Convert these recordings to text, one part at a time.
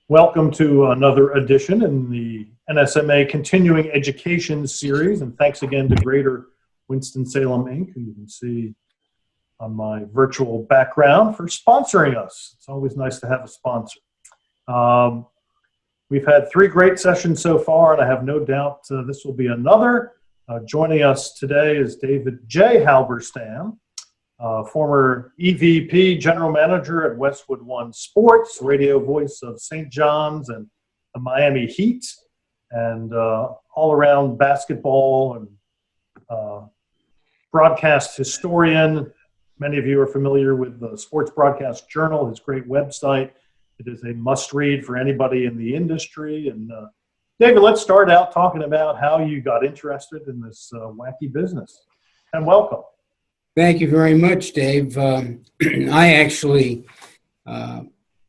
Welcome to another edition in the NSMA Continuing Education Series, and thanks again to Greater Winston-Salem, Inc., who you can see on my virtual background, for sponsoring us. It's always nice to have a sponsor. We've had 3 great sessions so far, and I have no doubt this will be another. Joining us today is David J Halberstam, former EVP General Manager at Westwood One Sports, radio voice of St. John's and the Miami Heat, and all-around basketball and broadcast historian. Many of you are familiar with the Sports Broadcast Journal, his great website. It is a must-read for anybody in the industry. And David, let's start out talking about how you got interested in this wacky business. And welcome. Thank you very much, Dave. I actually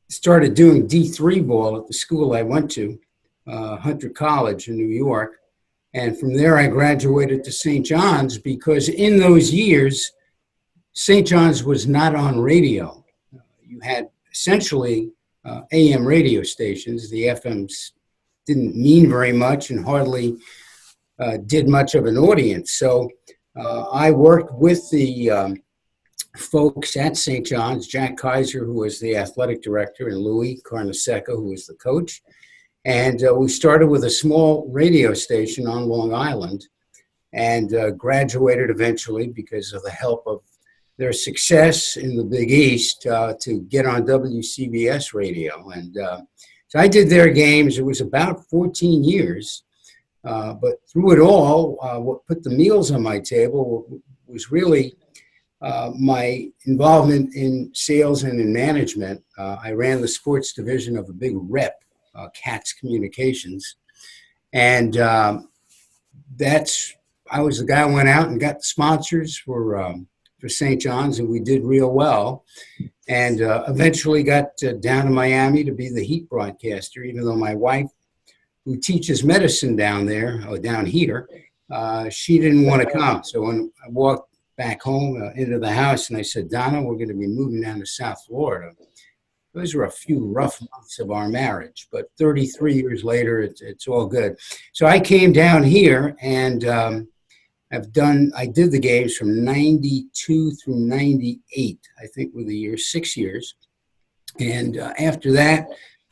started doing D3 ball at the school I went to, Hunter College in New York. And from there, I graduated to St. John's because in those years, St. John's was not on radio. You had essentially AM radio stations. The FMs didn't mean very much and hardly did much of an audience. So I worked with the folks at St. John's, Jack Kaiser, who was the athletic director, and Louis Carnesecca, who was the coach. And we started with a small radio station on Long Island and graduated eventually because of the help of their success in the Big East to get on WCBS radio. And so I did their games. It was about 14 years. But through it all, what put the meals on my table was really my involvement in sales and in management. I ran the sports division of a big rep, Katz Communications. And I was the guy who went out and got the sponsors for St. John's, and we did real well. And eventually got down to Miami to be the Heat broadcaster, even though my wife, who teaches medicine down there, down here, she didn't want to come. So when I walked back home into the house and I said, Donna, we're going to be moving down to South Florida. Those were a few rough months of our marriage, but 33 years later, it's all good. So I came down here and I did the games from 92 through 98, I think were the years, 6 years. And after that,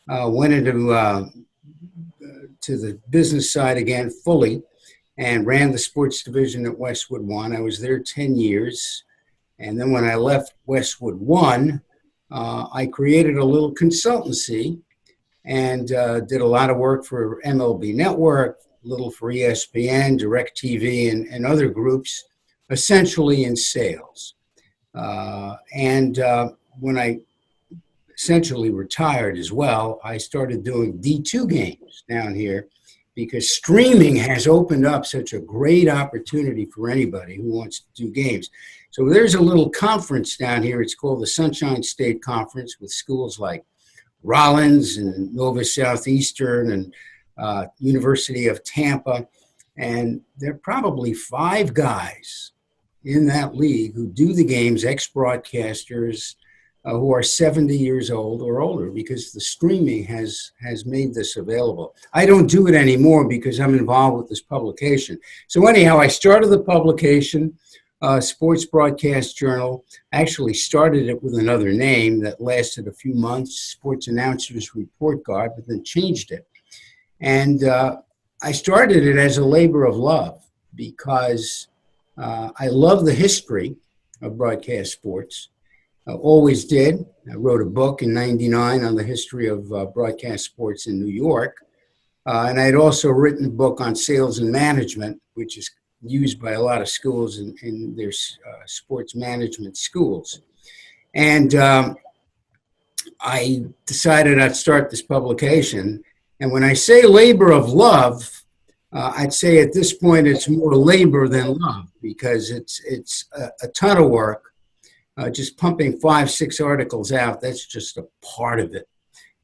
went into to the business side again fully and ran the sports division at Westwood One. I was there 10 years. And then when I left Westwood One, I created a little consultancy and did a lot of work for MLB Network, a little for ESPN, DirecTV, and other groups, essentially in sales. When I essentially retired as well, I started doing D2 games down here because streaming has opened up such a great opportunity for anybody who wants to do games. So there's a little conference down here. It's called the Sunshine State Conference with schools like Rollins and Nova Southeastern and University of Tampa. And there are probably 5 guys in that league who do the games, ex-broadcasters, who are 70 years old or older, because the streaming has made this available. I don't do it anymore because I'm involved with this publication. So anyhow, I started the publication, Sports Broadcast Journal. I actually started it with another name that lasted a few months, Sports Announcers Report Card, but then changed it. And I started it as a labor of love because I love the history of broadcast sports. I always did. I wrote a book in '99 on the history of broadcast sports in New York. And I had also written a book on sales and management, which is used by a lot of schools in their sports management schools. And I decided I'd start this publication. And when I say labor of love, I'd say at this point it's more labor than love because it's a ton of work. Just pumping 5-6 articles out, that's just a part of it.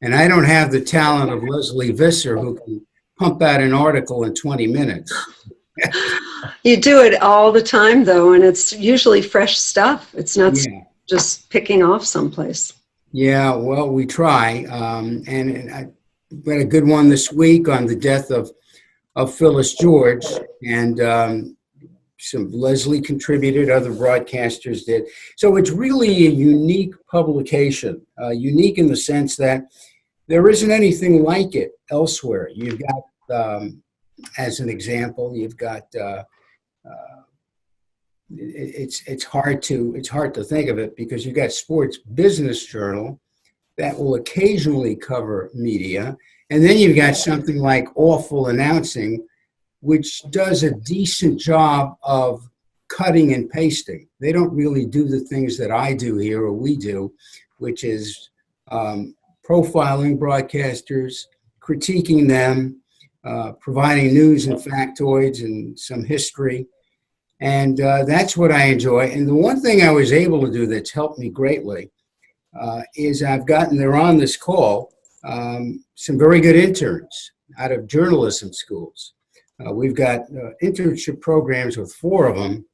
And I don't have the talent of Leslie Visser, who can pump out an article in 20 minutes. You do it all the time, though, and it's usually fresh stuff. It's not just picking off someplace. Yeah, well, we try. And we had a good one this week on the death of Phyllis George, and some Leslie contributed, other broadcasters did. So it's really a unique publication, unique in the sense that there isn't anything like it elsewhere. You've got, as an example, you've got, it's hard to think of it because you've got Sports Business Journal that will occasionally cover media, and then you've got something like Awful Announcing, which does a decent job of cutting and pasting. They don't really do the things that I do here or we do, which is profiling broadcasters, critiquing them, providing news and factoids and some history. And that's what I enjoy. And the one thing I was able to do that's helped me greatly is they're on this call, some very good interns out of journalism schools. We've got internship programs with 4 of them.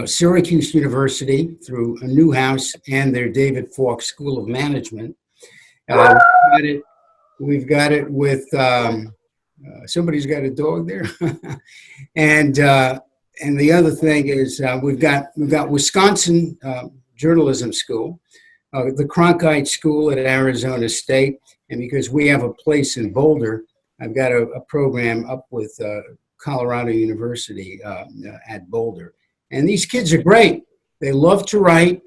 Syracuse University through a Newhouse and their David Falk School of Management. We've got it with, somebody's got a dog there. And the other thing is we've got Wisconsin Journalism School, the Cronkite School at Arizona State, and because we have a place in Boulder, I've got a program up with Colorado University at Boulder. And these kids are great. They love to write.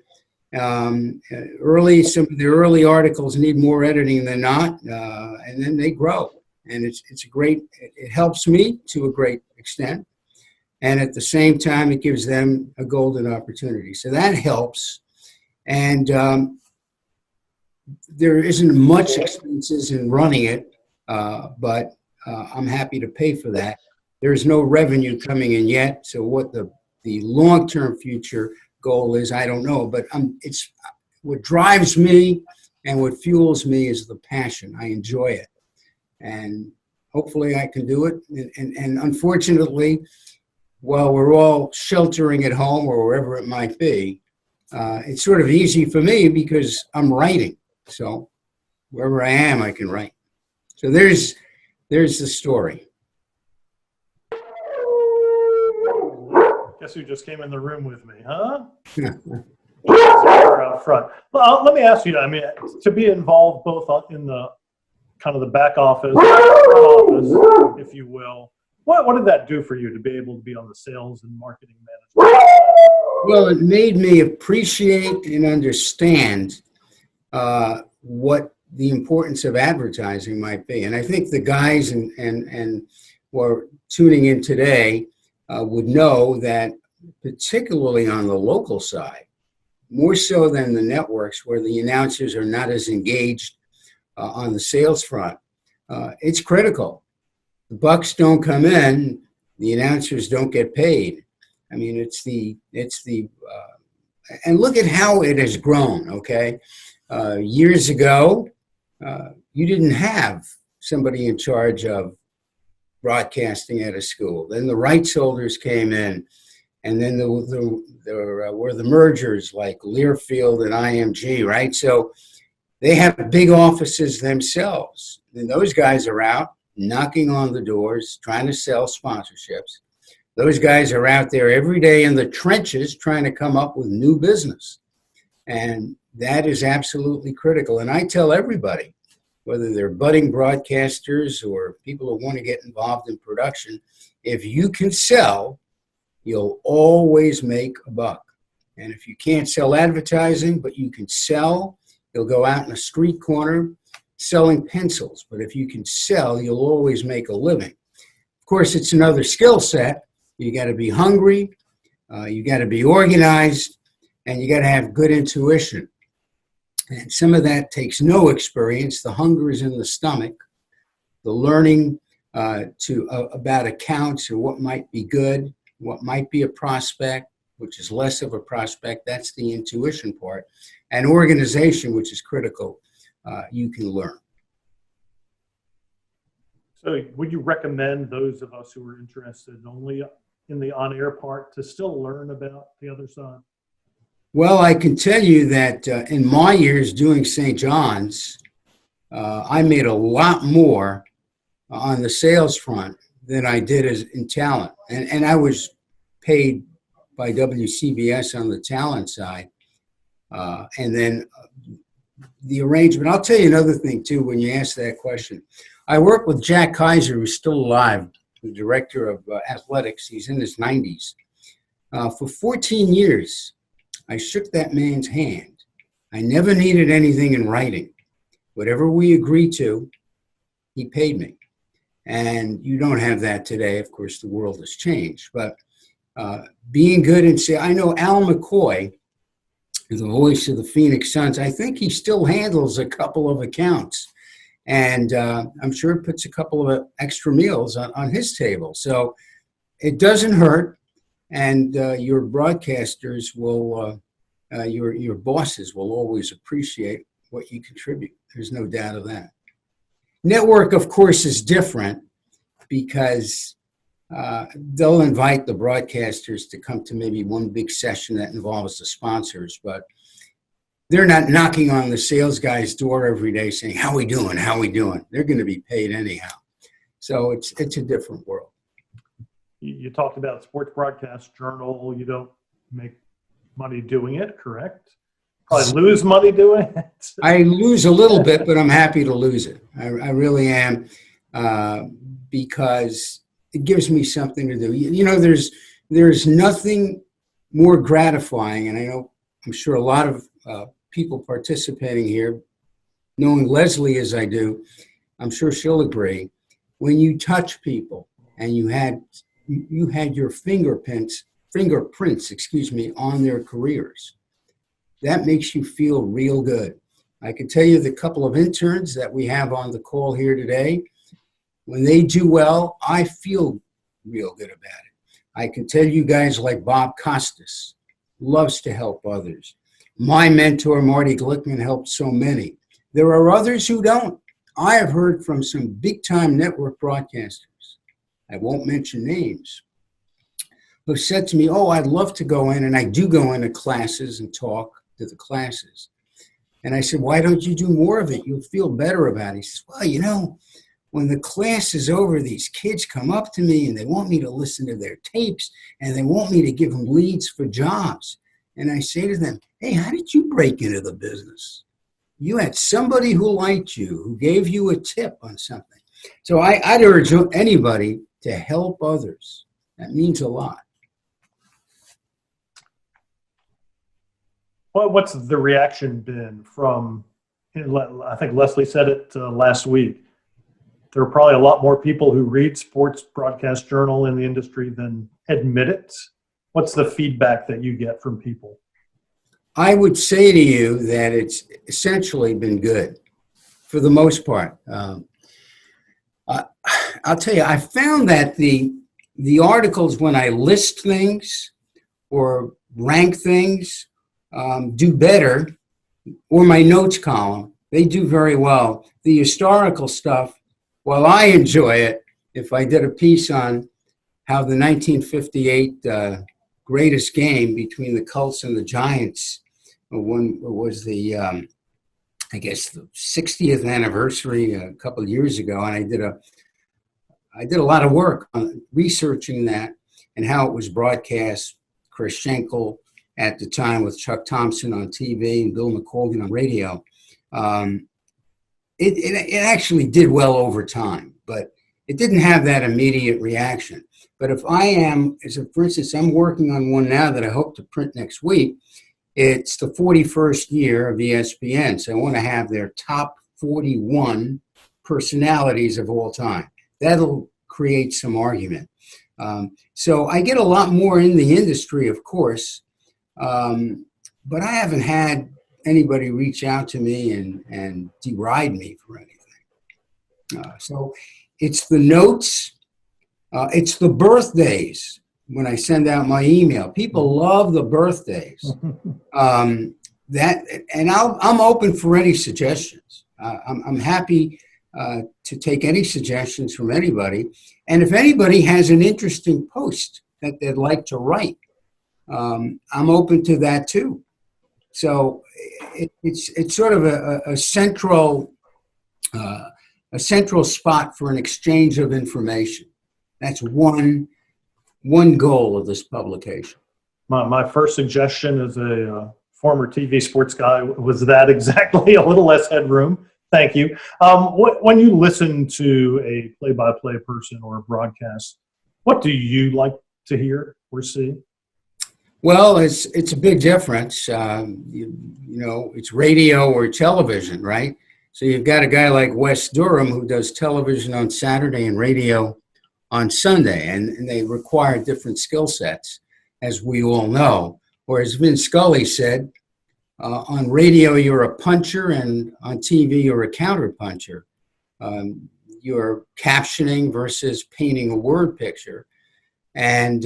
Some of their early articles need more editing than not, and then they grow. And it's great. It helps me to a great extent. And at the same time, it gives them a golden opportunity. So that helps. And there isn't much expenses in running it, but I'm happy to pay for that. There's no revenue coming in yet, so what the long-term future goal is, I don't know. But it's what drives me and what fuels me is the passion. I enjoy it, and hopefully I can do it. And unfortunately, while we're all sheltering at home or wherever it might be, it's sort of easy for me because I'm writing. So wherever I am, I can write. So there's the story. Guess who just came in the room with me, huh? Out front. Well, let me ask you, I mean, to be involved both in the kind of the back office, front office, if you will, what did that do for you to be able to be on the sales and marketing management? Well, it made me appreciate and understand what the importance of advertising might be. And I think the guys and who are tuning in today would know that, particularly on the local side, more so than the networks where the announcers are not as engaged on the sales front, it's critical. The bucks don't come in, the announcers don't get paid. I mean, and look at how it has grown, okay? Years ago, you didn't have somebody in charge of broadcasting at a school. Then the rights holders came in, and then there were the mergers like Learfield and IMG, right? So they have big offices themselves. And those guys are out knocking on the doors, trying to sell sponsorships. Those guys are out there every day in the trenches trying to come up with new business. And that is absolutely critical. And I tell everybody, whether they're budding broadcasters or people who want to get involved in production, if you can sell, you'll always make a buck. And if you can't sell advertising, but you can sell, you'll go out in a street corner selling pencils. But if you can sell, you'll always make a living. Of course, it's another skill set. You got to be hungry, you got to be organized, and you got to have good intuition. And some of that takes no experience. The hunger is in the stomach. The learning about accounts and what might be good, what might be a prospect, which is less of a prospect. That's the intuition part. And organization, which is critical, you can learn. So would you recommend those of us who are interested only in the on-air part to still learn about the other side? Well, I can tell you that in my years doing St. John's, I made a lot more on the sales front than I did in talent. And I was paid by WCBS on the talent side. And then the arrangement, I'll tell you another thing too, when you ask that question. I work with Jack Kaiser, who's still alive, the director of athletics. He's in his 90s. For 14 years, I shook that man's hand. I never needed anything in writing. Whatever we agreed to, he paid me. And you don't have that today. Of course, the world has changed. But being good and say, I know Al McCoy, the voice of the Phoenix Suns, I think he still handles a couple of accounts. And I'm sure it puts a couple of extra meals on his table. So it doesn't hurt. And your broadcasters will, your bosses will always appreciate what you contribute. There's no doubt of that. Network, of course, is different because they'll invite the broadcasters to come to maybe one big session that involves the sponsors, but they're not knocking on the sales guy's door every day saying, how we doing, how we doing? They're going to be paid anyhow. So it's a different world. You talked about Sports Broadcast Journal. You don't make money doing it, correct? Probably lose money doing it. I lose a little bit, but I'm happy to lose it. I really am, because it gives me something to do. You know, there's nothing more gratifying, and I'm sure a lot of people participating here, knowing Leslie as I do, I'm sure she'll agree. When you touch people and you had your fingerprints, on their careers, that makes you feel real good. I can tell you the couple of interns that we have on the call here today, when they do well, I feel real good about it. I can tell you guys like Bob Costas, loves to help others. My mentor, Marty Glickman, helped so many. There are others who don't. I have heard from some big-time network broadcasters, I won't mention names, who said to me, oh, I'd love to go in, and I do go into classes and talk to the classes. And I said, why don't you do more of it? You'll feel better about it. He says, well, you know, when the class is over, these kids come up to me and they want me to listen to their tapes and they want me to give them leads for jobs. And I say to them, hey, how did you break into the business? You had somebody who liked you, who gave you a tip on something. So I'd urge anybody to help others. That means a lot. Well, what's the reaction been from, I think Leslie said it last week, there are probably a lot more people who read Sports Broadcast Journal in the industry than admit it. What's the feedback that you get from people? I would say to you that it's essentially been good for the most part. I'll tell you, I found that the articles, when I list things or rank things, do better, or my notes column, they do very well. The historical stuff, while I enjoy it, if I did a piece on how the 1958 greatest game between the Colts and the Giants, when it was the, I guess, the 60th anniversary a couple of years ago, and I did a lot of work on researching that and how it was broadcast. Chris Schenkel at the time with Chuck Thompson on TV and Bill McColgan on radio. It actually did well over time, but it didn't have that immediate reaction. But if I am, for instance, I'm working on one now that I hope to print next week. It's the 41st year of ESPN, so I want to have their top 41 personalities of all time. That'll create some argument. So I get a lot more in the industry, of course, but I haven't had anybody reach out to me and deride me for anything. So it's the notes, it's the birthdays when I send out my email. People love the birthdays. I'm open for any suggestions. I'm happy to take any suggestions from anybody. And if anybody has an interesting post that they'd like to write, I'm open to that too. So it's sort of a central a central spot for an exchange of information. That's one goal of this publication. My first suggestion as a former TV sports guy was that exactly, a little less headroom. Thank you. When you listen to a play-by-play person or a broadcast, what do you like to hear or see? Well, it's a big difference. You know, it's radio or television, right? So you've got a guy like Wes Durham who does television on Saturday and radio on Sunday, and they require different skill sets, as we all know. Or as Vin Scully said, on radio you're a puncher, and on TV you're a counter puncher. You're captioning versus painting a word picture. And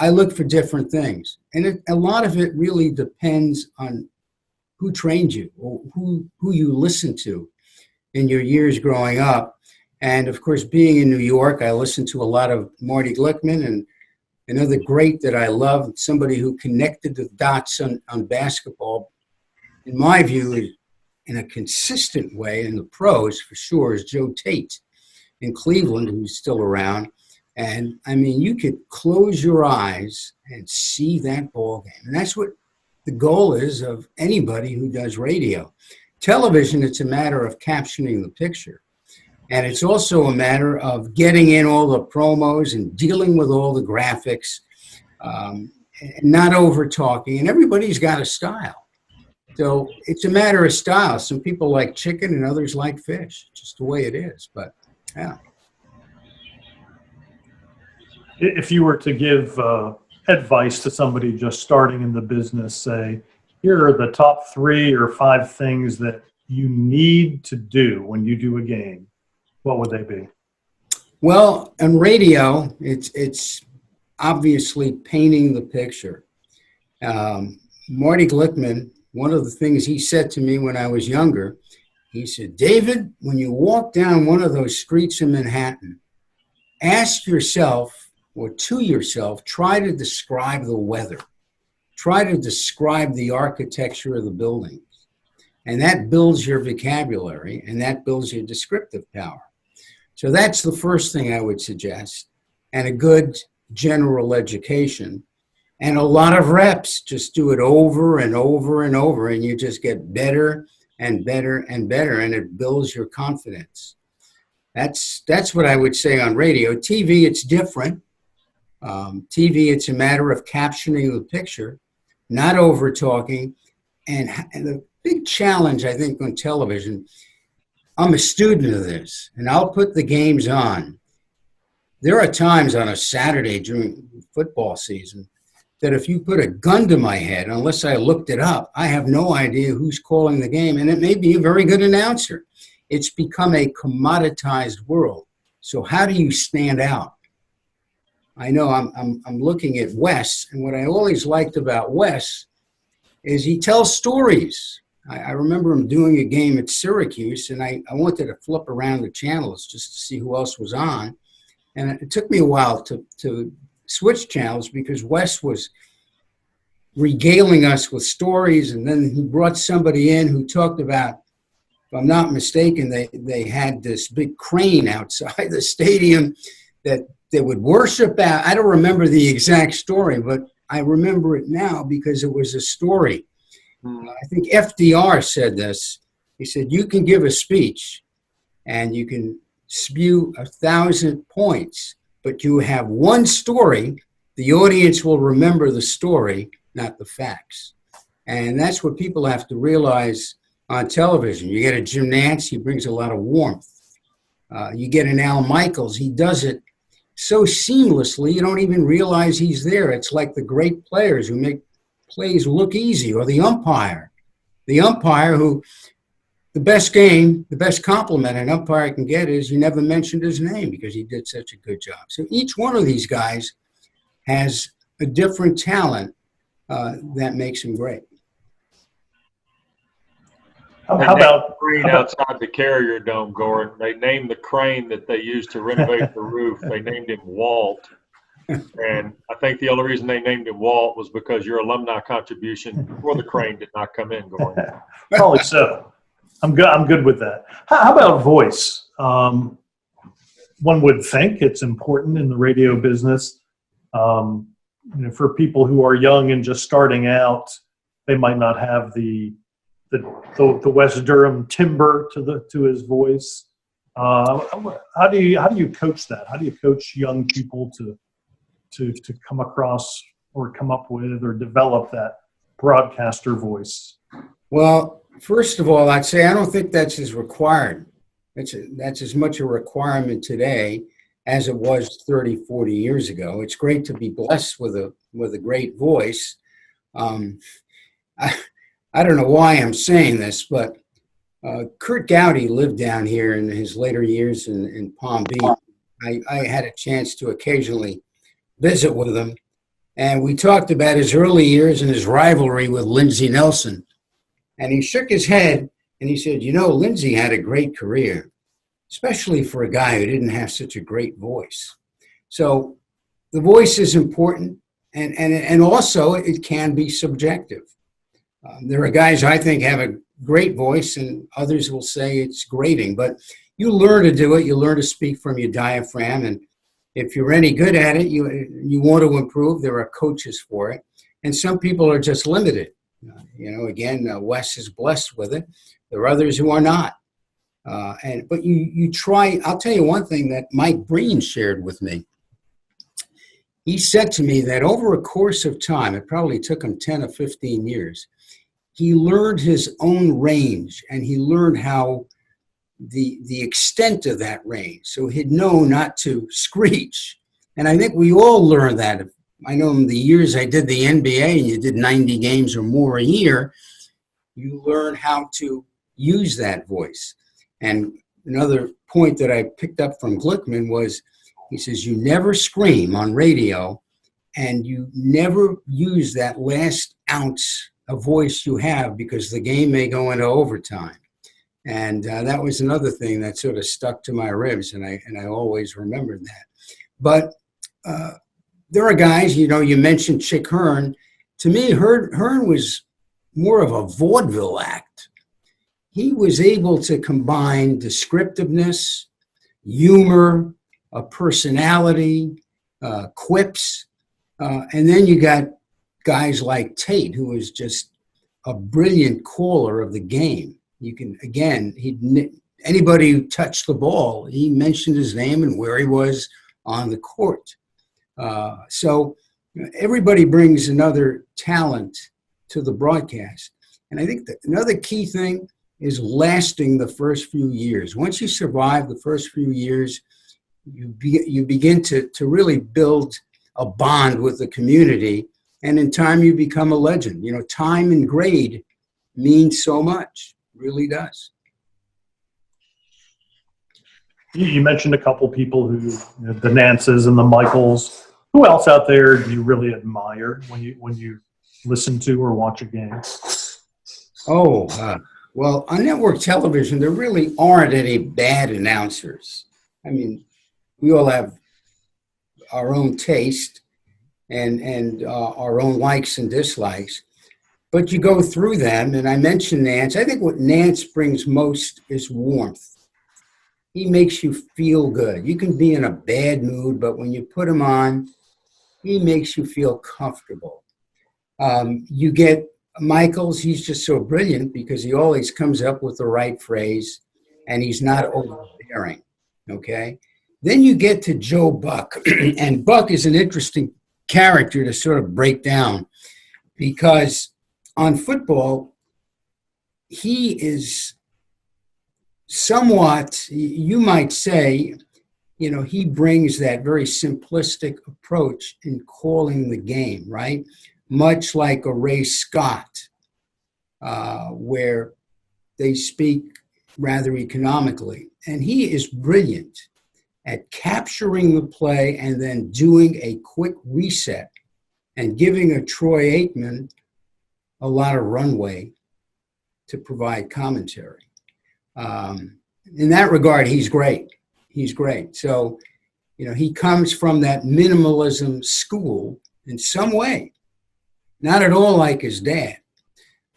I look for different things. And a lot of it really depends on who trained you, or who you listened to in your years growing up. And of course, being in New York, I listened to a lot of Marty Glickman, and another great that I love, somebody who connected the dots on basketball, in my view, in a consistent way in the pros for sure, is Joe Tate in Cleveland, who's still around. And I mean, you could close your eyes and see that ball game. And that's what the goal is of anybody who does radio. Television, it's a matter of captioning the picture. And it's also a matter of getting in all the promos and dealing with all the graphics, and not over talking. And everybody's got a style. So it's a matter of style. Some people like chicken and others like fish. Just the way it is. But yeah. If you were to give advice to somebody just starting in the business, say, here are the top 3 or 5 things that you need to do when you do a game, what would they be? Well, on radio, it's obviously painting the picture. Marty Glickman, one of the things he said to me when I was younger, he said, David, when you walk down one of those streets in Manhattan, ask yourself, or to yourself, try to describe the weather. Try to describe the architecture of the buildings. And that builds your vocabulary, and that builds your descriptive power. So that's the first thing I would suggest. And a good general education. And a lot of reps. Just do it over and over and over, and you just get better and better and better, and it builds your confidence. That's what I would say on radio. TV, it's different. TV, it's a matter of captioning the picture, not over talking. And the big challenge, I think, on television, I'm a student of this, and I'll put the games on. There are times on a Saturday during football season that if you put a gun to my head, unless I looked it up, I have no idea who's calling the game, and it may be a very good announcer. It's become a commoditized world. So how do you stand out? I know I'm looking at Wes, and what I always liked about Wes is he tells stories. I remember him doing a game at Syracuse, and I wanted to flip around the channels just to see who else was on. And it took me a while to switch channels because Wes was regaling us with stories, and then he brought somebody in who talked about, if I'm not mistaken, they had this big crane outside the stadium that they would worship at. I don't remember the exact story, but I remember it now because it was a story. I think FDR said this. He said, you can give a speech and you can spew 1,000 points, but you have one story, the audience will remember the story, not the facts. And that's what people have to realize on television. You get a Jim Nantz, he brings a lot of warmth. You get an Al Michaels, he does it so seamlessly, you don't even realize he's there. It's like the great players who make plays look easy, or the umpire. The umpire who, the best compliment an umpire can get is you never mentioned his name because he did such a good job. So each one of these guys has a different talent that makes him great. How about the crane outside the Carrier Dome, Gordon? They named the crane that they used to renovate the roof. They named him Walt. And I think the only reason they named him Walt was because your alumni contribution for the crane did not come in, Gordon. Probably so. I'm good. I'm good with that. How about voice? One would think it's important in the radio business. For people who are young and just starting out, they might not have the West Durham timbre to his voice. How do you coach that? How do you coach young people to come across or come up with or develop that broadcaster voice? Well, first of all, I'd say I don't think that's as required. That's as much a requirement today as it was 30, 40 years ago. It's great to be blessed with a great voice. I don't know why I'm saying this, but Kurt Gowdy lived down here in his later years in Palm Beach. I had a chance to occasionally visit with him, and we talked about his early years and his rivalry with Lindsey Nelson. And he shook his head and he said, Lindsey had a great career, especially for a guy who didn't have such a great voice. So the voice is important, and also it can be subjective. There are guys I think have a great voice, and others will say it's grating, but you learn to do it. You learn to speak from your diaphragm, and if you're any good at it, you want to improve. There are coaches for it, and some people are just limited. Again, Wes is blessed with it. There are others who are not. But you try. I'll tell you one thing that Mike Breen shared with me. He said to me that over a course of time, it probably took him 10 or 15 years, he learned his own range, and he learned how the extent of that range. So he'd know not to screech. And I think we all learned that. I know in the years I did the NBA, and you did 90 games or more a year, you learn how to use that voice. And another point that I picked up from Glickman was, he says, you never scream on radio, and you never use that last ounce of voice you have, because the game may go into overtime. And that was another thing that sort of stuck to my ribs, and I always remembered that. But there are guys, you mentioned Chick Hearn. To me, Hearn was more of a vaudeville act. He was able to combine descriptiveness, humor, a personality, quips, and then you got guys like Tate, who was just a brilliant caller of the game. You can, again, anybody who touched the ball, he mentioned his name and where he was on the court. So everybody brings another talent to the broadcast. And I think that another key thing is lasting the first few years. Once you survive the first few years, you begin to really build a bond with the community, and in time you become a legend. Time and grade means so much, really does. You mentioned a couple people who, the Nances and the Michaels. Who else out there do you really admire when you listen to or watch a game? Well, on network television, there really aren't any bad announcers. I mean, we all have our own taste and our own likes and dislikes, but you go through them. And I mentioned Nance. I think what Nance brings most is warmth. He makes you feel good. You can be in a bad mood, but when you put him on, he makes you feel comfortable. You get Michaels. He's just so brilliant because he always comes up with the right phrase, and he's not overbearing. Okay. Then you get to Joe Buck, and Buck is an interesting character to sort of break down, because on football, he is somewhat, you might say, he brings that very simplistic approach in calling the game, right? Much like a Ray Scott, where they speak rather economically. And he is brilliant at capturing the play and then doing a quick reset and giving a Troy Aikman a lot of runway to provide commentary. In that regard, he's great. He's great. So, he comes from that minimalism school in some way, not at all like his dad.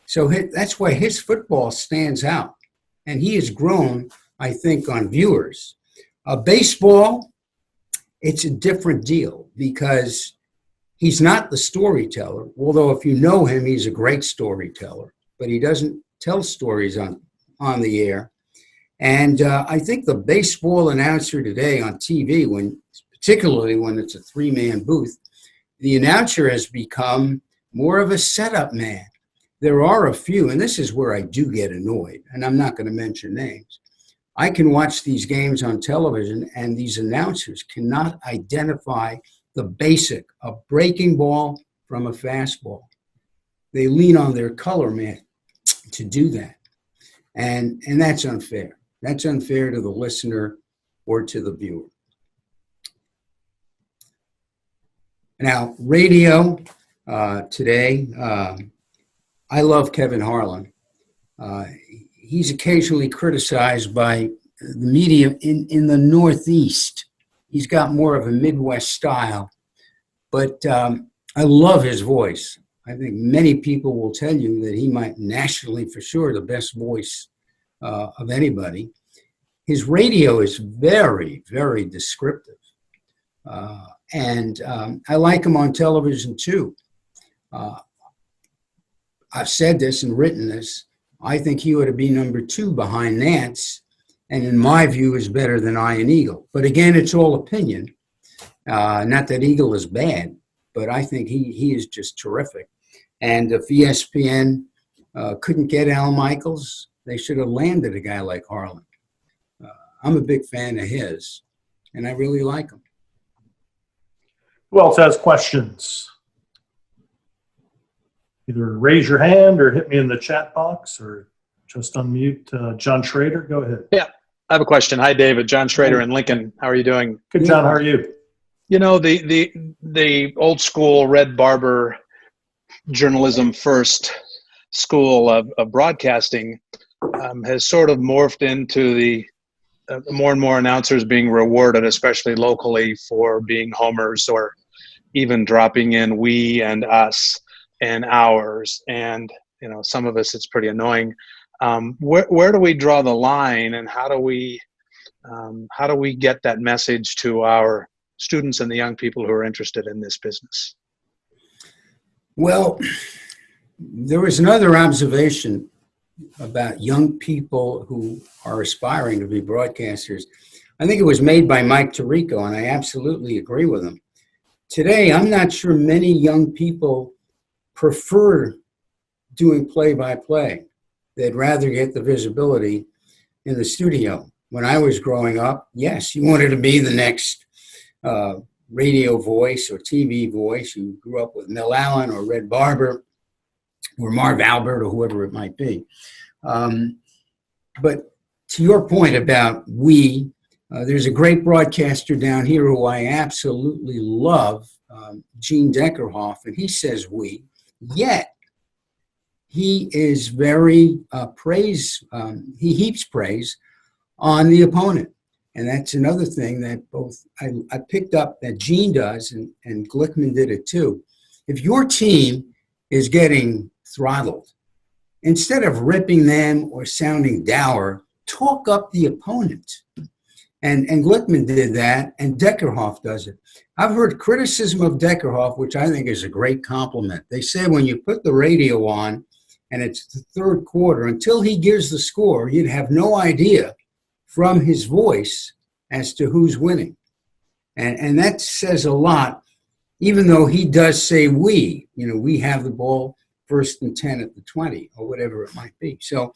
So that's why his football stands out. And he has grown, I think, on viewers. Baseball, it's a different deal because he's not the storyteller, although if you know him, he's a great storyteller, but he doesn't tell stories on the air. And I think the baseball announcer today on TV, particularly when it's a three-man booth, the announcer has become more of a setup man. There are a few, and this is where I do get annoyed, and I'm not going to mention names. I can watch these games on television, and these announcers cannot identify the basic, a breaking ball from a fastball. They lean on their color man to do that, and that's unfair. That's unfair to the listener or to the viewer. Now, radio today, I love Kevin Harlan. He's occasionally criticized by the media in the Northeast. He's got more of a Midwest style, but I love his voice. I think many people will tell you that he might nationally, for sure, the best voice of anybody. His radio is very, very descriptive. And I like him on television too. I've said this and written this. I think he ought to be number 2 behind Nance, and in my view is better than Ian Eagle. But again, it's all opinion. Not that Eagle is bad, but I think he is just terrific. And if ESPN couldn't get Al Michaels, they should have landed a guy like Harlan. I'm a big fan of his, and I really like him. Who else has questions? Either raise your hand or hit me in the chat box or just unmute. John Schrader, go ahead. Yeah, I have a question. Hi, David. John Schrader in Lincoln. How are you doing? Good, John. How are you? You know, the old school Red Barber journalism first school of broadcasting has sort of morphed into the more and more announcers being rewarded, especially locally, for being homers or even dropping in we and us and ours. And, you know, some of us, it's pretty annoying. Where do we draw the line, and how do we get that message to our students and the young people who are interested in this business? Well, there was another observation about young people who are aspiring to be broadcasters. I think it was made by Mike Tirico, and I absolutely agree with him. Today, I'm not sure many young people prefer doing play-by-play. They'd rather get the visibility in the studio. When I was growing up, yes, you wanted to be the next radio voice or TV voice. You grew up with Mel Allen or Red Barber or Marv Albert or whoever it might be. But to your point about there's a great broadcaster down here who I absolutely love, Gene Deckerhoff, and he says we, yet he is very he heaps praise on the opponent. And that's another thing that I picked up that Gene does, and Glickman did it too. If your team is getting throttled, instead of ripping them or sounding dour, talk up the opponent. And Glickman did that, and Deckerhoff does it. I've heard criticism of Deckerhoff, which I think is a great compliment. They say when you put the radio on and it's the third quarter, until he gives the score, you'd have no idea from his voice as to who's winning. And that says a lot, even though he does say we have the ball first and 10 at the 20 or whatever it might be. So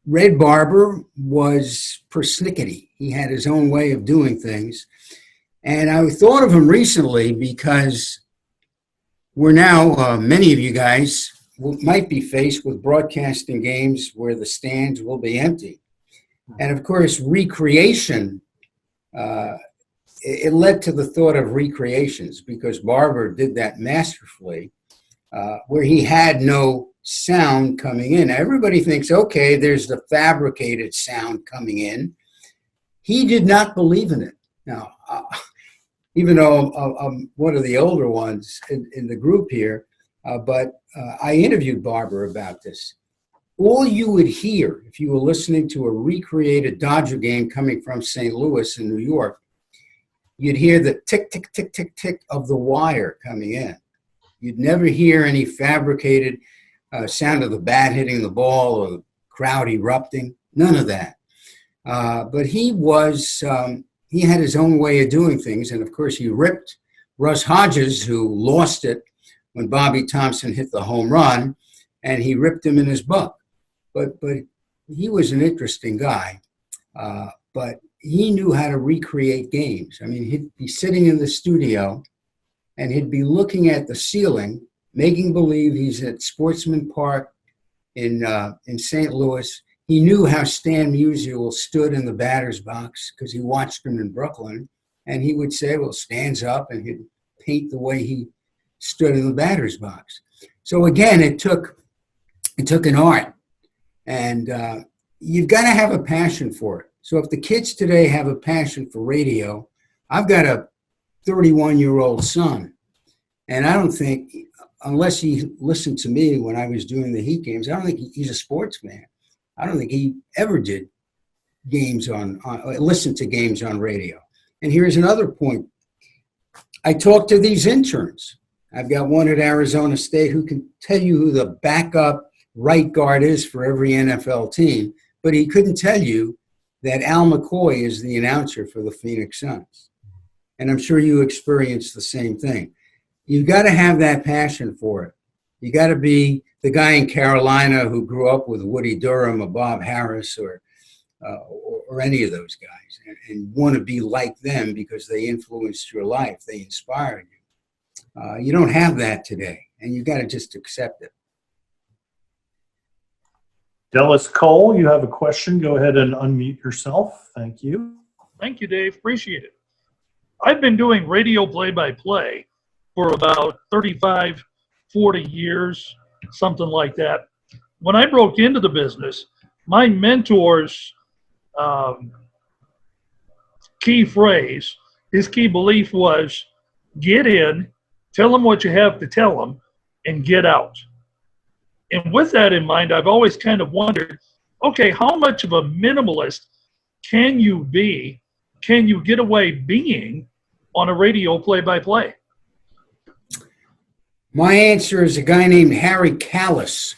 Red Barber was persnickety. He had his own way of doing things. And I thought of him recently because we're now, many of you guys might be faced with broadcasting games where the stands will be empty. And of course, recreation, it led to the thought of recreations because Barber did that masterfully, where he had no sound coming in. Everybody thinks, okay, there's the fabricated sound coming in. He did not believe in it. Now, even though I'm one of the older ones in the group here, but I interviewed Barber about this. all you would hear if you were listening to a recreated Dodger game coming from St. Louis in New York, you'd hear the tick, tick, tick, tick, tick of the wire coming in. You'd never hear any fabricated sound of the bat hitting the ball or the crowd erupting. None of that. But he had his own way of doing things. And of course, he ripped Russ Hodges, who lost it when Bobby Thompson hit the home run, and he ripped him in his book. But he was an interesting guy. But he knew how to recreate games. I mean, he'd be sitting in the studio and he'd be looking at the ceiling, making believe he's at Sportsman Park in St. Louis. He knew how Stan Musial stood in the batter's box because he watched him in Brooklyn. And he would say, well, Stan's up, and he'd paint the way he stood in the batter's box. So again, it took an art, and you've got to have a passion for it. So if the kids today have a passion for radio, I've got a 31-year-old son, and I don't think, unless he listened to me when I was doing the Heat games, I don't think he's a sports fan. I don't think he ever did games listened to games on radio. And here's another point. I talked to these interns. I've got one at Arizona State who can tell you who the backup right guard is for every NFL team, but he couldn't tell you that Al McCoy is the announcer for the Phoenix Suns. And I'm sure you experienced the same thing. You've got to have that passion for it. You got to be the guy in Carolina who grew up with Woody Durham or Bob Harris or any of those guys, and want to be like them because they influenced your life. They inspired you. You don't have that today, and you got to just accept it. Dellas Cole, you have a question. Go ahead and unmute yourself. Thank you. Thank you, Dave. Appreciate it. I've been doing radio play-by-play for about 35, 40 years, something like that. When I broke into the business, my mentor's key phrase, his key belief was, get in, tell them what you have to tell them, and get out. And with that in mind, I've always kind of wondered, okay, how much of a minimalist can you be, can you get away being on a radio play-by-play? My answer is a guy named Harry Callis.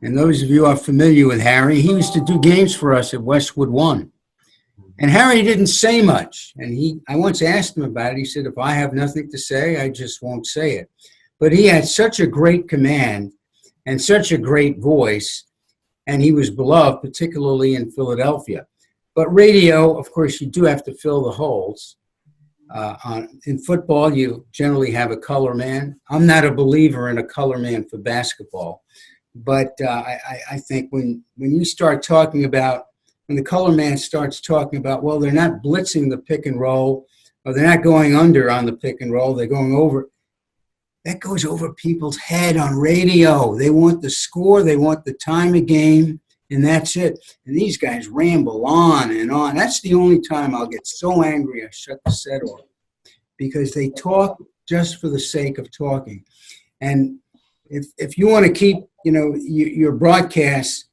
And those of you who are familiar with Harry, he used to do games for us at Westwood One. And Harry didn't say much. And I once asked him about it. He said, if I have nothing to say, I just won't say it. But he had such a great command and such a great voice. And he was beloved, particularly in Philadelphia. But radio, of course, you do have to fill the holes. In football, you generally have a color man. I'm not a believer in a color man for basketball. But I think when you start talking about, when the color man starts talking about, well, they're not blitzing the pick and roll, or they're not going under on the pick and roll, they're going over, that goes over people's head on radio. They want the score, they want the time of game, and that's it. And these guys ramble on and on. That's the only time I'll get so angry I shut the set off, because they talk just for the sake of talking. And if you want to keep, your broadcasts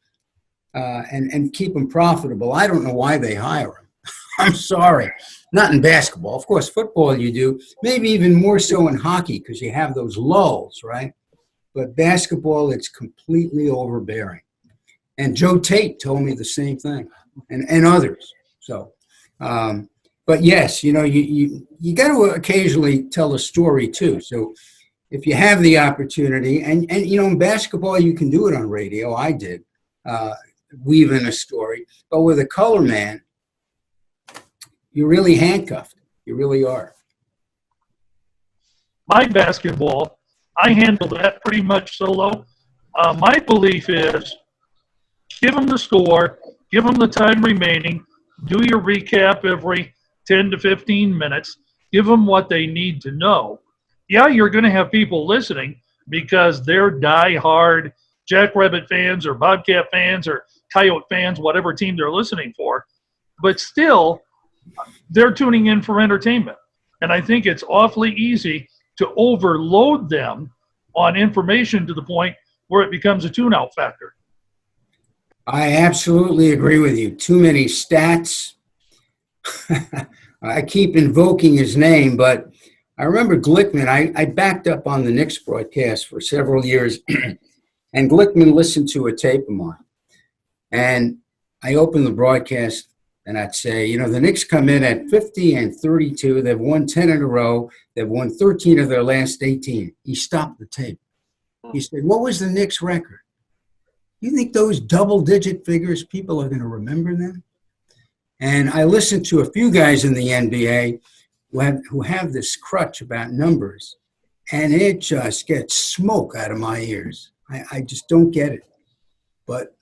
and keep them profitable, I don't know why they hire them. I'm sorry. Not in basketball. Of course, football you do. Maybe even more so in hockey because you have those lulls, right? But basketball, it's completely overbearing. And Joe Tate told me the same thing, and others. So, but yes, you got to occasionally tell a story too. So if you have the opportunity, and in basketball, you can do it on radio. I did, weave in a story. But with a color man, you're really handcuffed. You really are. My basketball, I handle that pretty much solo. My belief is, give them the score, give them the time remaining, do your recap every 10 to 15 minutes, give them what they need to know. Yeah, you're going to have people listening because they're die-hard Jackrabbit fans or Bobcat fans or Coyote fans, whatever team they're listening for. But still, they're tuning in for entertainment. And I think it's awfully easy to overload them on information to the point where it becomes a tune-out factor. I absolutely agree with you. Too many stats. I keep invoking his name, but I remember Glickman. I backed up on the Knicks broadcast for several years, and Glickman listened to a tape of mine. And I opened the broadcast, and I'd say, you know, the Knicks come in at 50 and 32. They've won 10 in a row. They've won 13 of their last 18. He stopped the tape. He said, what was the Knicks record? You think those double-digit figures, people are going to remember them? And I listened to a few guys in the NBA who have this crutch about numbers, and it just gets smoke out of my ears. I just don't get it. But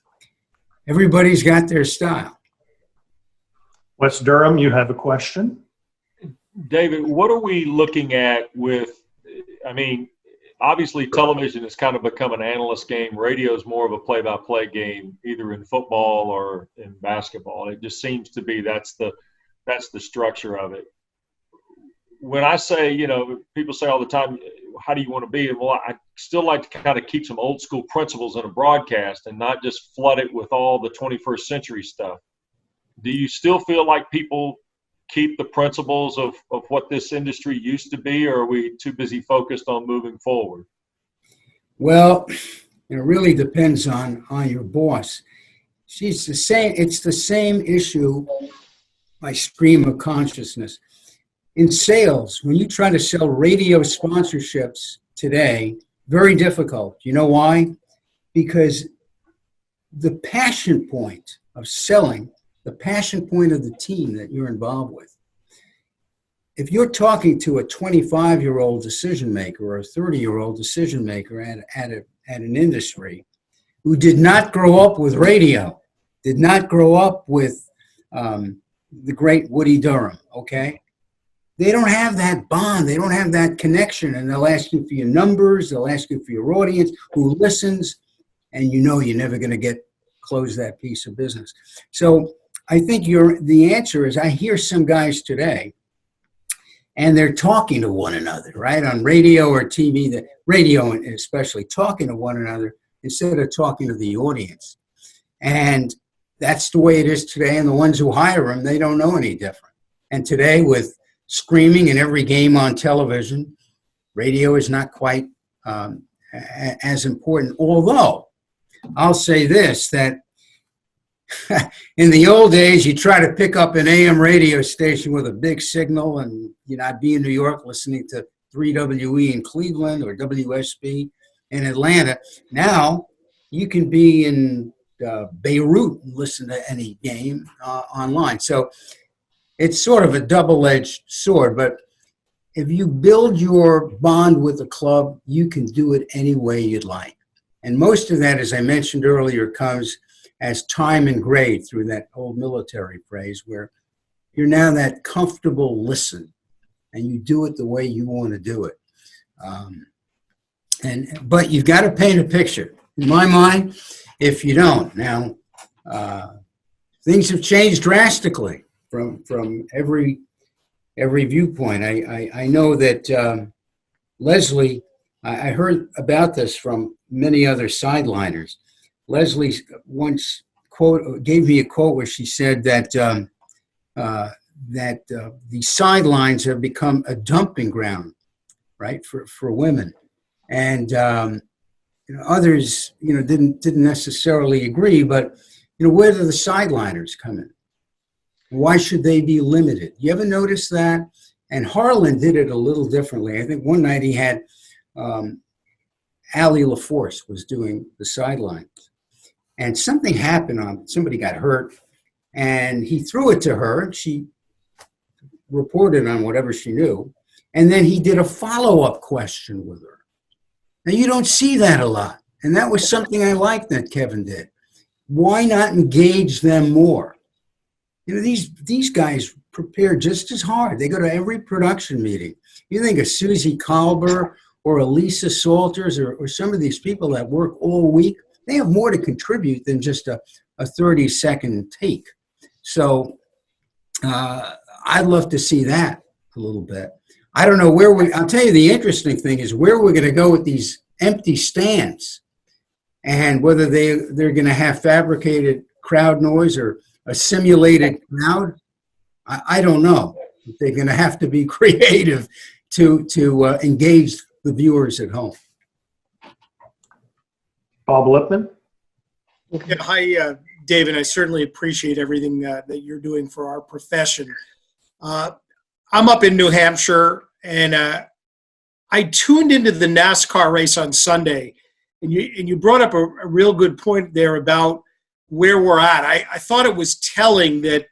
everybody's got their style. West Durham, you have a question? David, what are we looking at with, I mean, obviously television has kind of become an analyst game. Radio is more of a play-by-play game, either in football or in basketball. It just seems to be that's the structure of it. When I say, you know, people say all the time, how do you want to be? Well, I still like to kind of keep some old school principles in a broadcast and not just flood it with all the 21st century stuff. Do you still feel like people keep the principles of what this industry used to be, or are we too busy focused on moving forward? Well, it really depends on your boss. It's the same issue by stream of consciousness. In sales, when you try to sell radio sponsorships today, very difficult. You know why? Because the passion point of selling, the passion point of the team that you're involved with, if you're talking to a 25-year-old decision maker or a 30-year-old decision maker at an industry who did not grow up with radio, did not grow up with the great Woody Durham, okay? They don't have that bond. They don't have that connection, and they'll ask you for your numbers. They'll ask you for your audience, who listens, and you know you're never going to close that piece of business. So I think the answer is, I hear some guys today, and they're talking to one another, right, on radio or TV, the radio especially, talking to one another instead of talking to the audience. And that's the way it is today, and the ones who hire them, they don't know any different. And today, with screaming in every game on television, radio is not quite as important. Although, I'll say this, that in the old days, you try to pick up an AM radio station with a big signal, and I'd be in New York listening to 3WE in Cleveland or WSB in Atlanta. Now, you can be in Beirut and listen to any game online. So it's sort of a double-edged sword, but if you build your bond with a club, you can do it any way you'd like. And most of that, as I mentioned earlier, comes as time and grade, through that old military phrase, where you're now that comfortable listen, and you do it the way you want to do it. But you've got to paint a picture. In my mind, if you don't, now things have changed drastically from every viewpoint. I know that Leslie, I heard about this from many other sideliners. Leslie once gave me a quote where she said that the sidelines have become a dumping ground, right, for women, and others didn't necessarily agree. But where do the sideliners come in? Why should they be limited? You ever notice that? And Harlan did it a little differently. I think one night he had Allie LaForce was doing the sidelines. And something happened, somebody got hurt, and he threw it to her. She reported on whatever she knew. And then he did a follow-up question with her. Now, you don't see that a lot. And that was something I liked that Kevin did. Why not engage them more? These guys prepare just as hard. They go to every production meeting. You think of Susie Kalber or Elisa Salters or some of these people that work all week, they have more to contribute than just a 30-second take. So I'd love to see that a little bit. I don't know I'll tell you the interesting thing is where we're going to go with these empty stands. and whether they're going to have fabricated crowd noise or a simulated crowd, I don't know. They're going to have to be creative to engage the viewers at home. Bob Lipman? Yeah, hi, David. I certainly appreciate everything that you're doing for our profession. I'm up in New Hampshire, and I tuned into the NASCAR race on Sunday, and you brought up a real good point there about where we're at. I thought it was telling that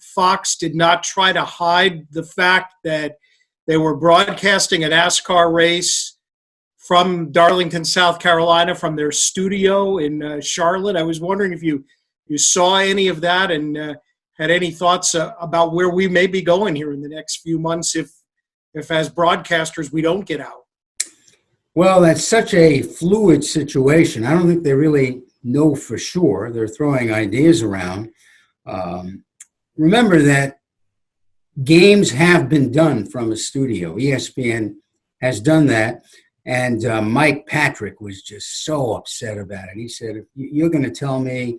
Fox did not try to hide the fact that they were broadcasting a NASCAR race from Darlington, South Carolina, from their studio in Charlotte. I was wondering if you saw any of that and had any thoughts about where we may be going here in the next few months if as broadcasters we don't get out. Well, that's such a fluid situation. I don't think they really know for sure. They're throwing ideas around. Remember that games have been done from a studio. ESPN has done that. And Mike Patrick was just so upset about it. He said, if you're going to tell me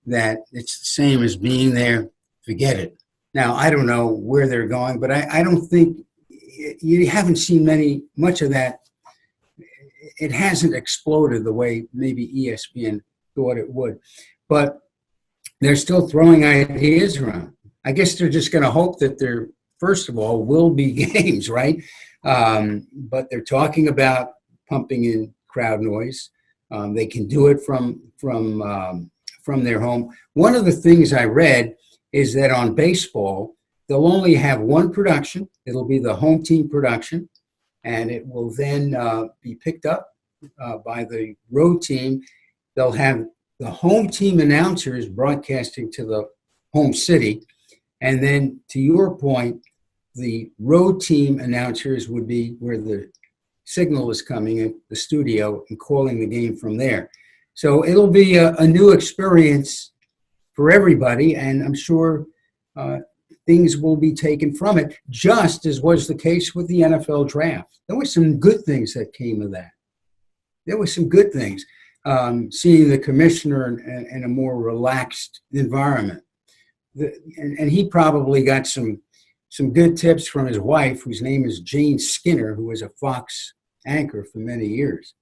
that it's the same as being there, forget it. Now, I don't know where they're going, but I don't think you haven't seen much of that. It hasn't exploded the way maybe ESPN thought it would. But they're still throwing ideas around. I guess they're just going to hope that there, first of all, will be games, right? But they're talking about pumping in crowd noise. They can do it from their home. One of the things I read is that on baseball, they'll only have one production. It'll be the home team production, and it will then be picked up by the road team. They'll have the home team announcers broadcasting to the home city, and then to your point, the road team announcers would be where the signal is coming in the studio and calling the game from there. So it'll be a new experience for everybody, and I'm sure things will be taken from it, just as was the case with the NFL draft. There were some good things that came of that. There were some good things, seeing the commissioner in a more relaxed environment. And he probably got some good tips from his wife, whose name is Jane Skinner, who was a Fox anchor for many years.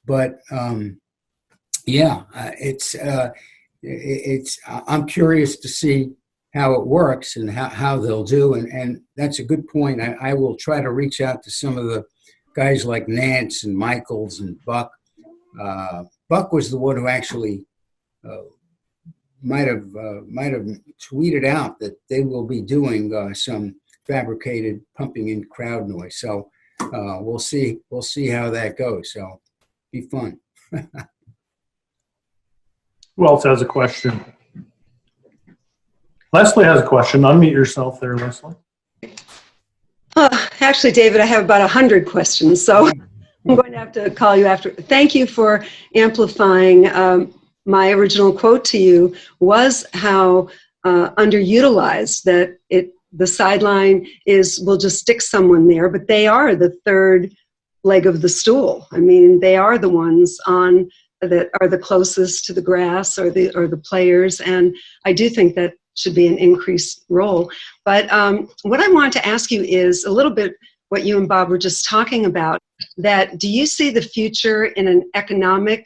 But I'm curious to see how it works and how they'll do. And that's a good point. I will try to reach out to some of the guys like Nance and Michaels and Buck. Buck was the one who actually might have tweeted out that they will be doing some fabricated pumping in crowd noise. So we'll see how that goes. So be fun. Who else has a question? Leslie has a question. Unmute yourself there, Leslie. Actually, David, I have about 100 questions, so I'm going to have to call you after. Thank you for amplifying. My original quote to you was how underutilized that the sideline is. We'll just stick someone there, but they are the third leg of the stool. I mean, they are the ones that are the closest to the grass or the players, and I do think that should be an increased role. But what I wanted to ask you is a little bit what you and Bob were just talking about, that do you see the future in an economic,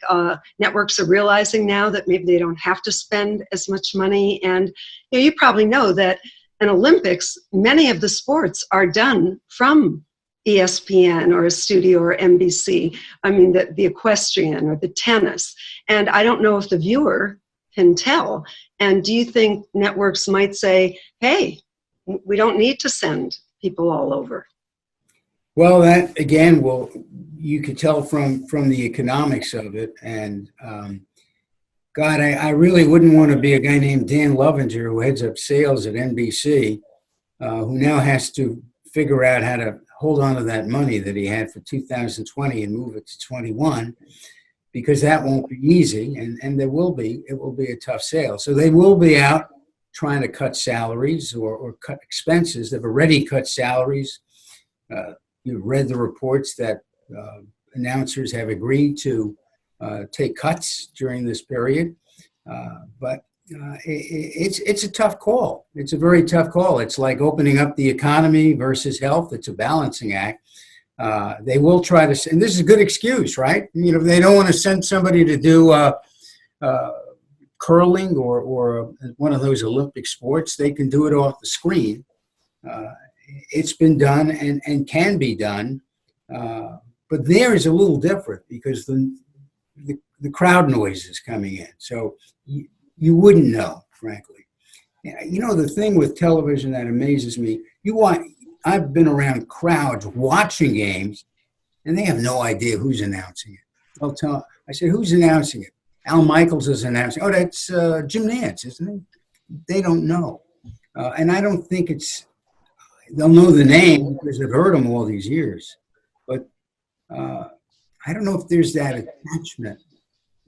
networks are realizing now that maybe they don't have to spend as much money, and you probably know that in Olympics, many of the sports are done from ESPN or a studio or NBC. I mean, the equestrian or the tennis. And I don't know if the viewer can tell. And do you think networks might say, hey, we don't need to send people all over? Well, that, again, you could tell from the economics of it. And God, I really wouldn't want to be a guy named Dan Lovinger, who heads up sales at NBC, who now has to figure out how to hold on to that money that he had for 2020 and move it to 21, because that won't be easy, and it will be a tough sale. So they will be out trying to cut salaries or cut expenses. They've already cut salaries. You've read the reports that announcers have agreed to take cuts during this period. But it's a tough call. It's a very tough call. It's like opening up the economy versus health. It's a balancing act. They will try to, and this is a good excuse, right? You know, if they don't want to send somebody to do curling or one of those Olympic sports, they can do it off the screen. It's been done and can be done. But there is a little different because the crowd noise is coming in. So you wouldn't know, frankly. You know, the thing with television that amazes me, I've been around crowds watching games, and they have no idea who's announcing it. I said, who's announcing it? Al Michaels is announcing. Oh, that's Jim Nantz, isn't it? They don't know. And I don't think they'll know the name because they've heard him all these years. But I don't know if there's that attachment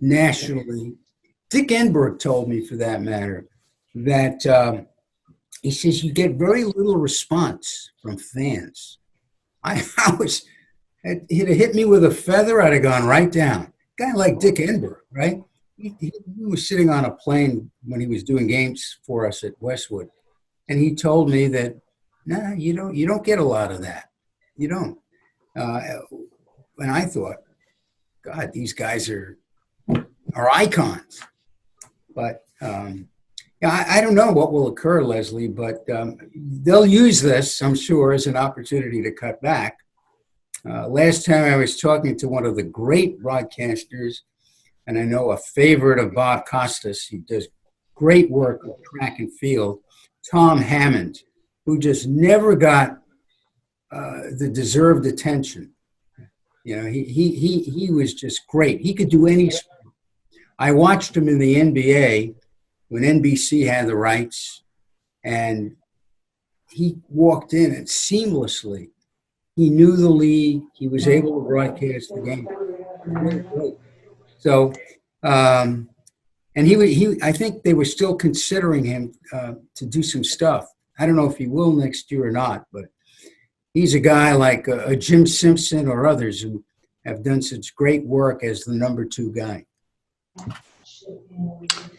nationally. Dick Enberg told me, for that matter, that he says you get very little response from fans. He'd have hit me with a feather, I'd have gone right down. A guy like Dick Enberg, right? He was sitting on a plane when he was doing games for us at Westwood, and he told me that, nah, you don't get a lot of that. You don't. And I thought, God, these guys are icons. But I don't know what will occur, Leslie, but they'll use this, I'm sure, as an opportunity to cut back. Last time I was talking to one of the great broadcasters, and I know a favorite of Bob Costas. He does great work with track and field, Tom Hammond, who just never got the deserved attention. You know, he was just great. He could do any sport. I watched him in the NBA when NBC had the rights, and he walked in and seamlessly, he knew the league. He was able to broadcast the game. So, and I think they were still considering him to do some stuff. I don't know if he will next year or not, but he's a guy like a Jim Simpson or others who have done such great work as the number 2 guy.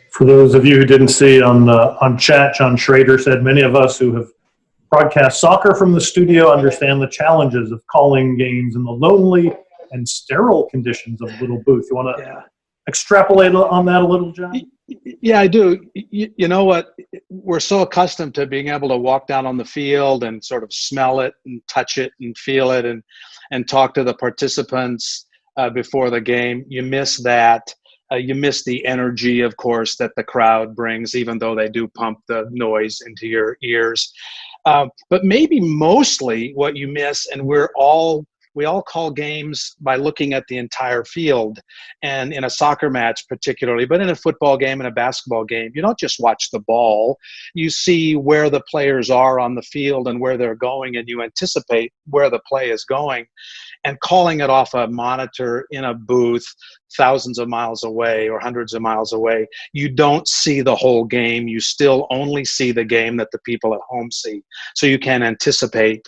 For those of you who didn't see on chat, John Schrader said, many of us who have broadcast soccer from the studio understand the challenges of calling games in the lonely and sterile conditions of a little booth. You want to extrapolate on that a little, John? Yeah, I do. You know what? We're so accustomed to being able to walk down on the field and sort of smell it and touch it and feel it and talk to the participants before the game. You miss that. You miss the energy, of course, that the crowd brings, even though they do pump the noise into your ears. But maybe mostly what you miss, and we all call games by looking at the entire field, and in a soccer match particularly, but in a football game and a basketball game, you don't just watch the ball. You see where the players are on the field and where they're going, and you anticipate where the play is going. And calling it off a monitor in a booth thousands of miles away or hundreds of miles away, you don't see the whole game. You still only see the game that the people at home see. So you can anticipate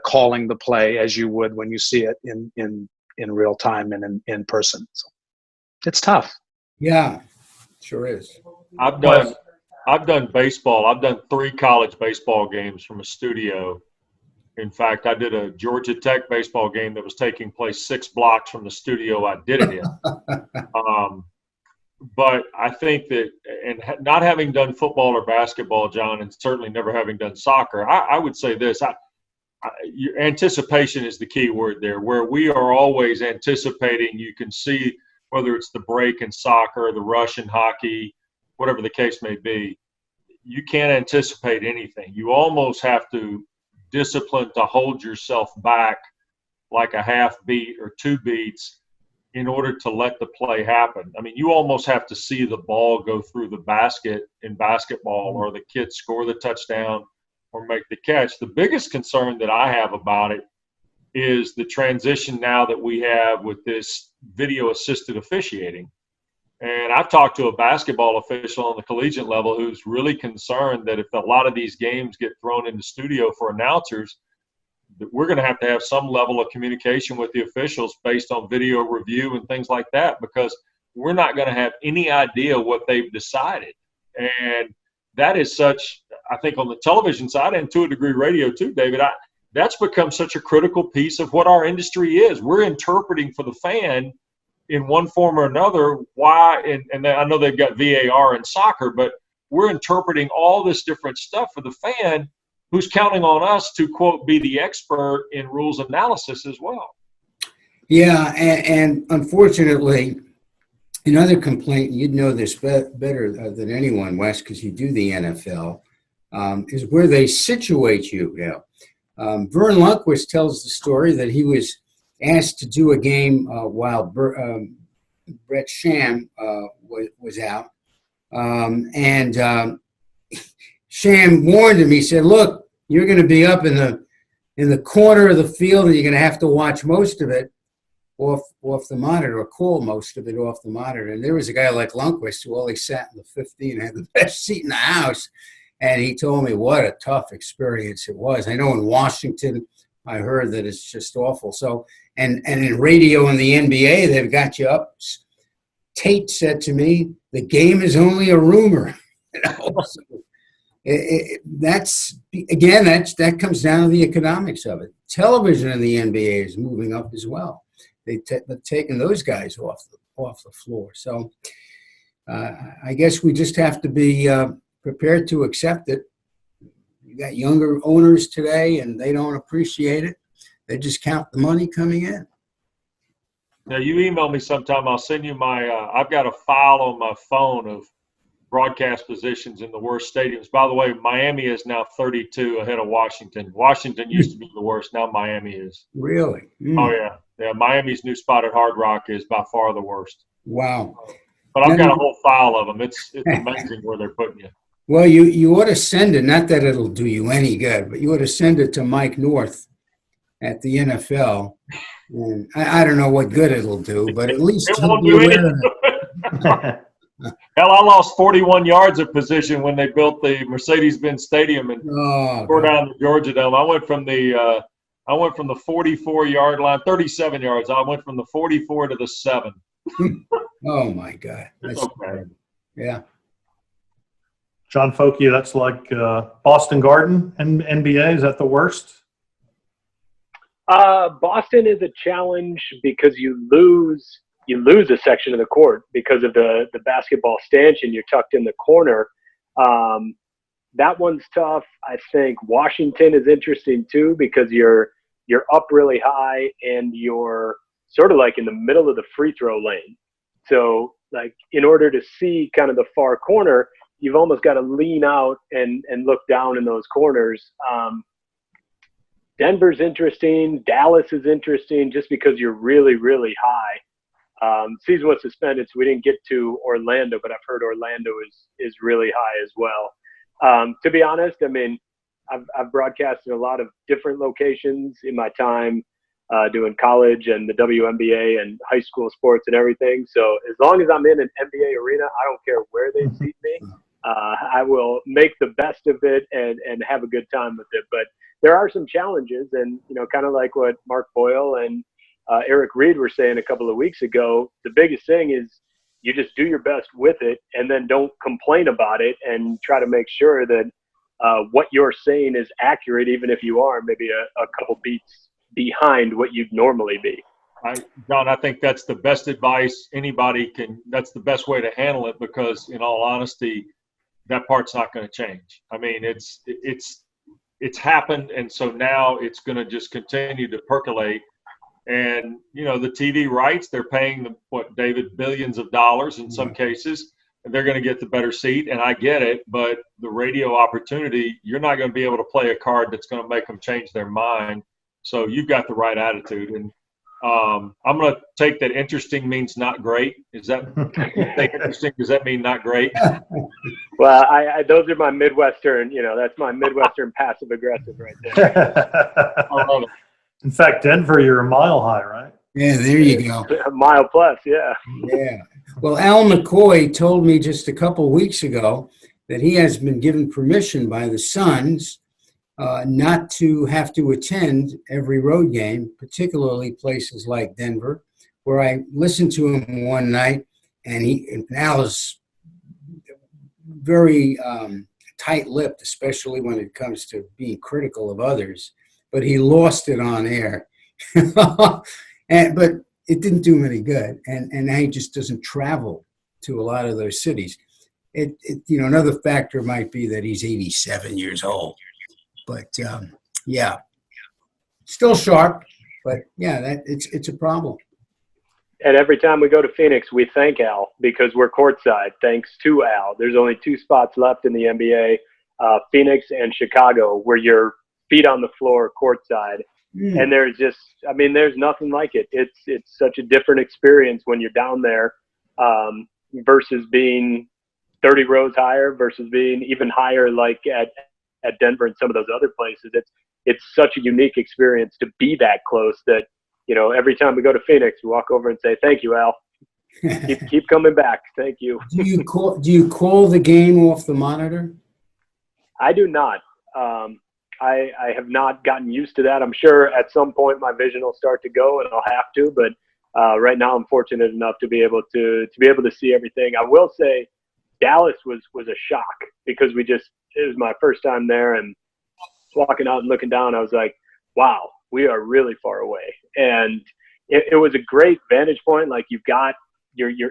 calling the play as you would when you see it in real time and in person. So it's tough. Yeah, sure is. I've done baseball. I've done 3 college baseball games from a studio. In fact, I did a Georgia Tech baseball game that was taking place 6 blocks from the studio I did it in. But I think that, and not having done football or basketball, John, and certainly never having done soccer, I would say this. Your anticipation is the key word there, where we are always anticipating. You can see whether it's the break in soccer, the rush in hockey, whatever the case may be. You can't anticipate anything. You almost have to discipline to hold yourself back like a half beat or 2 beats in order to let the play happen. I mean, you almost have to see the ball go through the basket in basketball, or the kid score the touchdown or make the catch. The biggest concern that I have about it is the transition now that we have with this video assisted officiating. And I've talked to a basketball official on the collegiate level who's really concerned that if a lot of these games get thrown into studio for announcers, that we're going to have some level of communication with the officials based on video review and things like that, because we're not going to have any idea what they've decided. And that is such, I think, on the television side and to a degree radio too, David, that's become such a critical piece of what our industry is. We're interpreting for the fan in one form or another why, and I know they've got VAR in soccer, but we're interpreting all this different stuff for the fan who's counting on us to, quote, be the expert in rules analysis as well. Yeah, and unfortunately, another complaint, you'd know this better than anyone, Wes, because you do the NFL, is where they situate you now. Vern Lundquist tells the story that he was asked to do a game while Brett Sham was out. Sham warned him. He said, look, you're going to be up in the corner of the field and you're going to have to watch most of it off the monitor, or call most of it off the monitor. And there was a guy like Lundquist who only sat in the 50 and had the best seat in the house. And he told me what a tough experience it was. I know in Washington, I heard that it's just awful. So, and in radio in the NBA, they've got you up. Tate said to me, the game is only a rumor. So that comes down to the economics of it. Television in the NBA is moving up as well. They've taken those guys off the floor. So I guess we just have to be prepared to accept it. You got younger owners today, and they don't appreciate it. They just count the money coming in. Now, you email me sometime. I'll send you my I've got a file on my phone of broadcast positions in the worst stadiums. By the way, Miami is now 32 ahead of Washington. Washington used to be the worst. Now Miami is. Really? Mm. Oh, yeah. Yeah, Miami's new spot at Hard Rock is by far the worst. Wow. But I've got a whole file of them. It's amazing where they're putting you. Well, you ought to send it, not that it'll do you any good, but you ought to send it to Mike North at the NFL. And I don't know what good it'll do, but at least he'll be aware of it. Hell, I lost 41 yards of position when they built the Mercedes-Benz Stadium and tore down the Georgia Dome. I went from the 44-yard line, 37 yards. I went from the 44 to the 7. Oh my God, that's okay. terrible. Yeah. John Folke, that's like Boston Garden and NBA. Is that the worst? Boston is a challenge because you lose a section of the court because of the basketball stanchion. You're tucked in the corner. That one's tough. I think Washington is interesting too because you're up really high and you're sort of like in the middle of the free throw lane. So like in order to see kind of the far corner, you've almost got to lean out and look down in those corners. Denver's interesting. Dallas is interesting just because you're really, really high. Season was suspended, so we didn't get to Orlando, but I've heard Orlando is really high as well. To be honest, I mean, I've broadcasted a lot of different locations in my time doing college and the WNBA and high school sports and everything. So as long as I'm in an NBA arena, I don't care where they seat me. I will make the best of it and have a good time with it. But there are some challenges, and kind of like what Mark Boyle and Eric Reed were saying a couple of weeks ago, the biggest thing is you just do your best with it and then don't complain about it and try to make sure that what you're saying is accurate, even if you are maybe a couple beats behind what you'd normally be. John, I think that's the best advice anybody can. That's the best way to handle it because, in all honesty, that part's not going to change. I mean, it's happened, and so now it's going to just continue to percolate. And the TV rights, they're paying them David, billions of dollars in some cases, and they're going to get the better seat. And I get it, but the radio opportunity, you're not going to be able to play a card that's going to make them change their mind. So you've got the right attitude. And I'm going to take that interesting means not great. Is that interesting? Does that mean not great? Well, those are my Midwestern, that's my Midwestern passive aggressive right there. I love it. In fact, Denver, you're a mile high, right? Yeah, there you go. A mile plus, yeah. Yeah. Well, Al McCoy told me just a couple weeks ago that he has been given permission by the Suns not to have to attend every road game, particularly places like Denver, where I listened to him one night, and Al is very tight-lipped, especially when it comes to being critical of others. But he lost it on air, but it didn't do him any good. And now he just doesn't travel to a lot of those cities. Another factor might be that he's 87 years old. But yeah, still sharp. But yeah, it's a problem. And every time we go to Phoenix, we thank Al because we're courtside. Thanks to Al. There's only 2 spots left in the NBA, Phoenix and Chicago, where you're feet on the floor courtside. And there's there's nothing like it. It's such a different experience when you're down there versus being 30 rows higher versus being even higher like at Denver and some of those other places. It's such a unique experience to be that close that, every time we go to Phoenix, we walk over and say, thank you, Al. Keep coming back. Thank you. Do you call the game off the monitor? I do not. I have not gotten used to that. I'm sure at some point my vision will start to go and I'll have to, but right now I'm fortunate enough to be able to see everything. I will say Dallas was a shock because it was my first time there, and walking out and looking down, I was like, wow, we are really far away. And it was a great vantage point. Like you're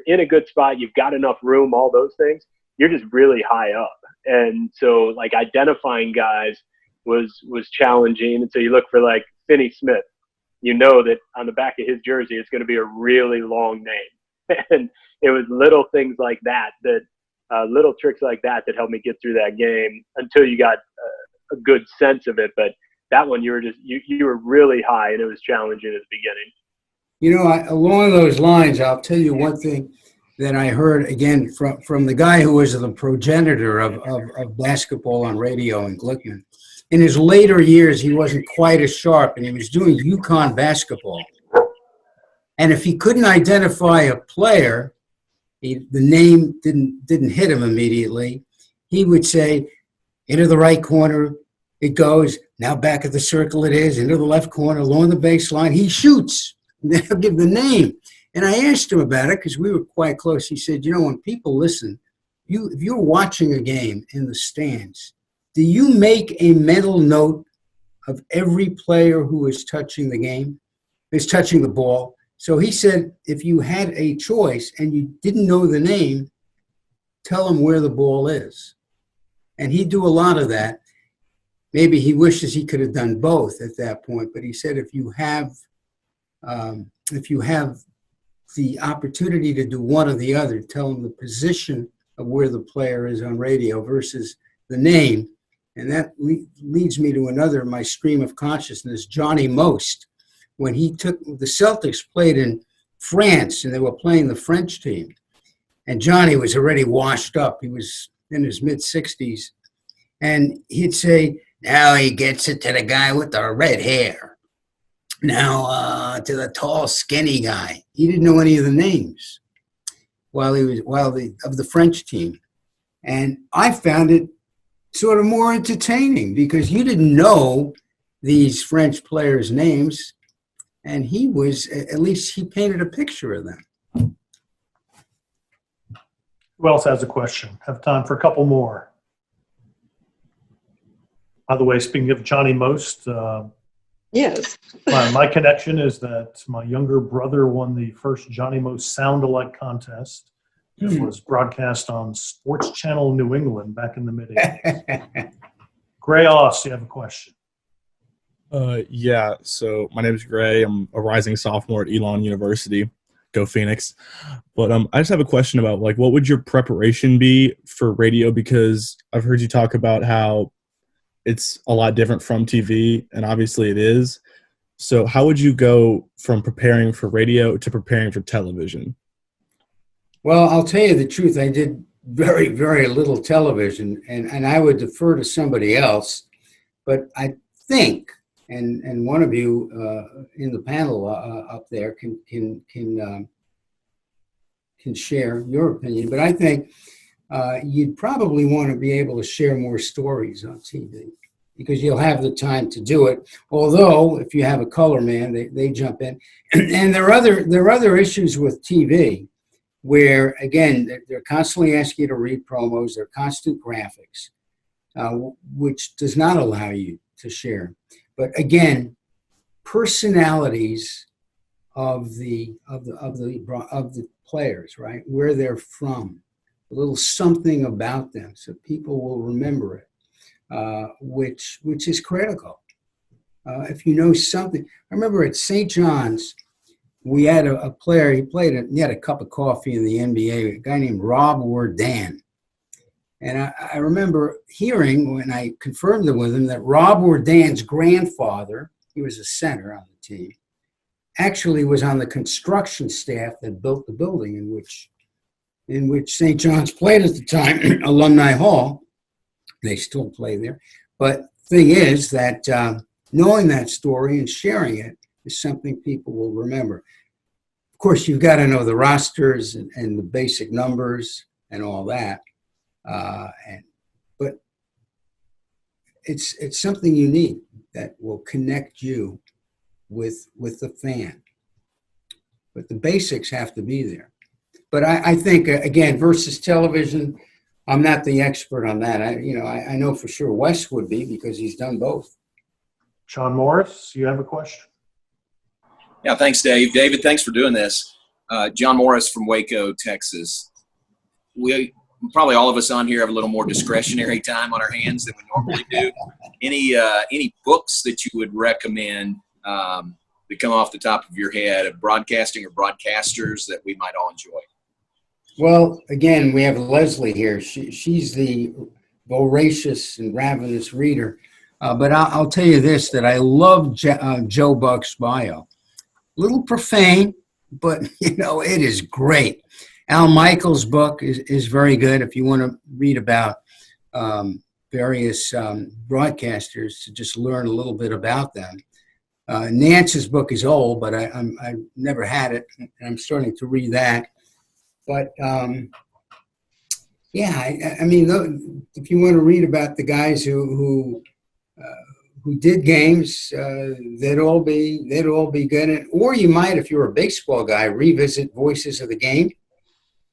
in a good spot. You've got enough room, all those things. You're just really high up. And so like identifying guys was challenging. And so you look for like Finney Smith, that on the back of his jersey, it's going to be a really long name. And it was little things like that, little tricks like that helped me get through that game until you got a good sense of it. But that one, you were really high, and it was challenging at the beginning. Along those lines, I'll tell you one thing that I heard, again, from the guy who was the progenitor of basketball on radio in Glickman. In his later years, he wasn't quite as sharp, and he was doing UConn basketball. And if he couldn't identify a player, the name didn't hit him immediately, he would say, into the right corner it goes, now back at the circle it is, into the left corner, along the baseline, he shoots. And then I'll give the name. And I asked him about it because we were quite close. He said, when people listen, if you're watching a game in the stands, do you make a mental note of every player who is touching the game, is touching the ball? So he said, if you had a choice and you didn't know the name, tell them where the ball is. And he'd do a lot of that. Maybe he wishes he could have done both at that point, but he said if you have the opportunity to do one or the other, tell them the position of where the player is on radio versus the name. And that leads me to another, my stream of consciousness, Johnny Most. When the Celtics played in France and they were playing the French team, and Johnny was already washed up. He was in his mid-60s. And he'd say, now he gets it to the guy with the red hair. Now to the tall, skinny guy. He didn't know any of the names of the French team. And I found it sort of more entertaining because you didn't know these French players' names, and at least he painted a picture of them. Who else has a question? Have time for a couple more. By the way, speaking of Johnny Most, Yes. my connection is that my younger brother won the first Johnny Most sound-alike contest. It was broadcast on Sports Channel New England back in the mid-'80s. Gray Oss, you have a question. Yeah, so my name is Gray. I'm a rising sophomore at Elon University. Go Phoenix. But I just have a question about, what would your preparation be for radio? Because I've heard you talk about how it's a lot different from TV, and obviously it is. So how would you go from preparing for radio to preparing for television? Well, I'll tell you the truth. I did very, very little television, and I would defer to somebody else. But I think, and one of you in the panel up there can share your opinion. But I think you'd probably want to be able to share more stories on TV because you'll have the time to do it. Although, if you have a color man, they jump in. And there are other issues with TV where, again, they're constantly asking you to read promos, they're constant graphics, which does not allow you to share. But again, personalities of the players, right? Where they're from, a little something about them, so people will remember it, which is critical. If you know something, I remember at St. John's, we had a player. He had a cup of coffee in the NBA. A guy named Rob Wardan. And I remember hearing when I confirmed it with him that Rob Wardan's grandfather, he was a center on the team, actually was on the construction staff that built the building in which St. John's played at the time, Alumni Hall. They still play there. But thing is that knowing that story and sharing it is something people will remember. Of course, you've got to know the rosters and the basic numbers and all that. But it's something unique that will connect you with the fan. But the basics have to be there. But I think, again, versus television, I'm not the expert on that. I know for sure Wes would be because he's done both. John Morris, you have a question? Yeah, thanks, Dave. David, thanks for doing this. John Morris from Waco, Texas. We probably all of us on here have a little more discretionary time on our hands than we normally do. Any books that you would recommend that come off the top of your head of broadcasting or broadcasters that we might all enjoy? Well, again, we have Leslie here. She's the voracious and ravenous reader. But I'll tell you this, that I love Joe Buck's bio. A little profane, but, it is great. Al Michaels' book is very good if you want to read about various broadcasters to just learn a little bit about them. Nance's book is old, but I've never had it, and I'm starting to read that. But, if you want to read about the guys who did games, they'd all be good. Or you might, if you're a baseball guy, revisit Voices of the Game.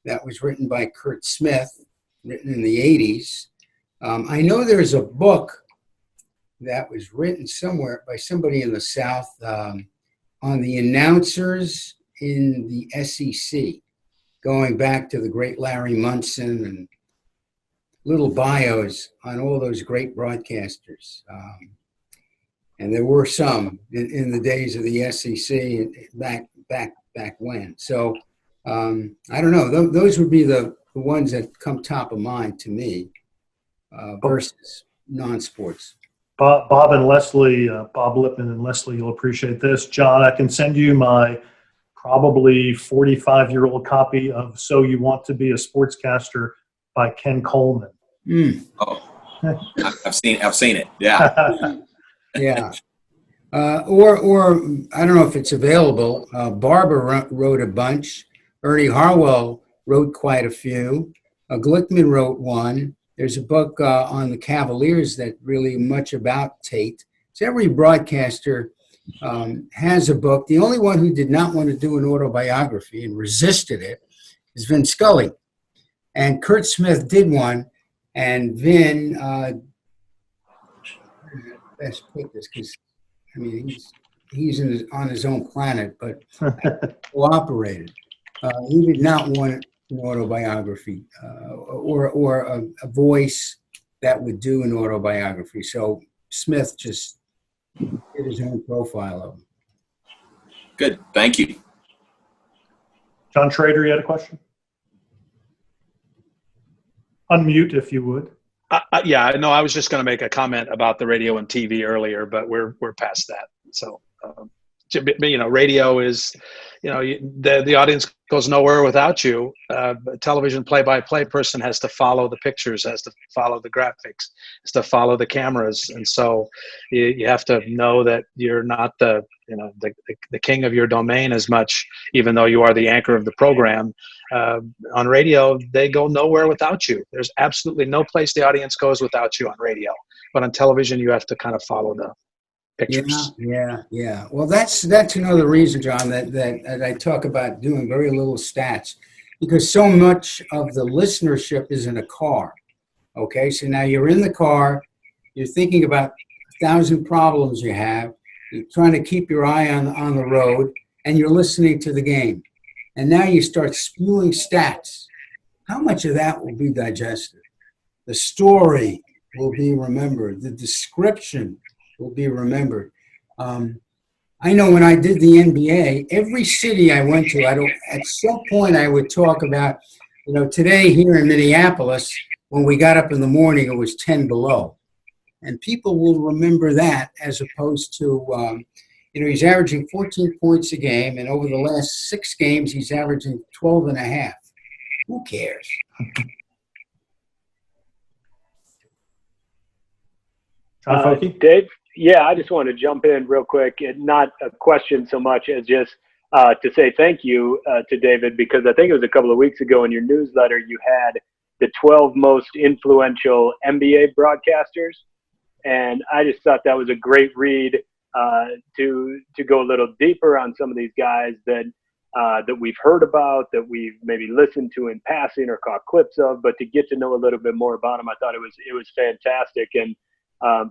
That was written by Curt Smith, written in the 80s. I know there's a book that was written somewhere by somebody in the South on the announcers in the SEC, going back to the great Larry Munson and little bios on all those great broadcasters. And there were some in the days of the SEC back when. So I don't know. Those would be the ones that come top of mind to me versus non-sports. Bob and Leslie, Bob Lippman and Leslie, you'll appreciate this. John, I can send you my probably 45-year-old copy of So You Want to Be a Sportscaster by Ken Coleman. Oh, I've seen it. Yeah. Yeah. Or I don't know if it's available. Barber wrote a bunch. Ernie Harwell wrote quite a few. Glickman wrote one. There's a book on the Cavaliers that really much about Tate. So every broadcaster has a book. The only one who did not want to do an autobiography and resisted it is Vin Scully. And Curt Smith did one. And Vin, best put this because, he's on his own planet, but cooperated. He did not want an autobiography or a voice that would do an autobiography. So Smith just did his own profile of him. Good. Thank you. John Schrader, you had a question? Unmute if you would. Yeah, no, I was just going to make a comment about the radio and TV earlier, but we're past that. So, radio is, the audience goes nowhere without you. A television play-by-play person has to follow the pictures, has to follow the graphics, has to follow the cameras, and so you have to know that you're not the king of your domain as much, even though you are the anchor of the program. On radio, they go nowhere without you. There's absolutely no place the audience goes without you on radio. But on television, you have to kind of follow the pictures. Yeah. Well, that's another reason, John, that I talk about doing very little stats. because so much of the listenership is in a car. Okay, so now you're in the car, you're thinking about 1,000 problems you have, you're trying to keep your eye on the road, and you're listening to the game. And now you start spewing stats. How much of that will be digested? The story will be remembered. The description will be remembered. I know when I did the NBA, every city I went to, at some point I would talk about, today here in Minneapolis, when we got up in the morning, it was 10 below. And people will remember that as opposed to, he's averaging 14 points a game, and over the last 6 games, he's averaging 12 and a half. Who cares? Dave, yeah, I just want to jump in real quick, and not a question so much as just to say thank you to David, because I think it was a couple of weeks ago in your newsletter you had the 12 most influential NBA broadcasters, and I just thought that was a great read to go a little deeper on some of these guys that we've heard about, that we've maybe listened to in passing or caught clips of, but to get to know a little bit more about them, I thought it was fantastic. And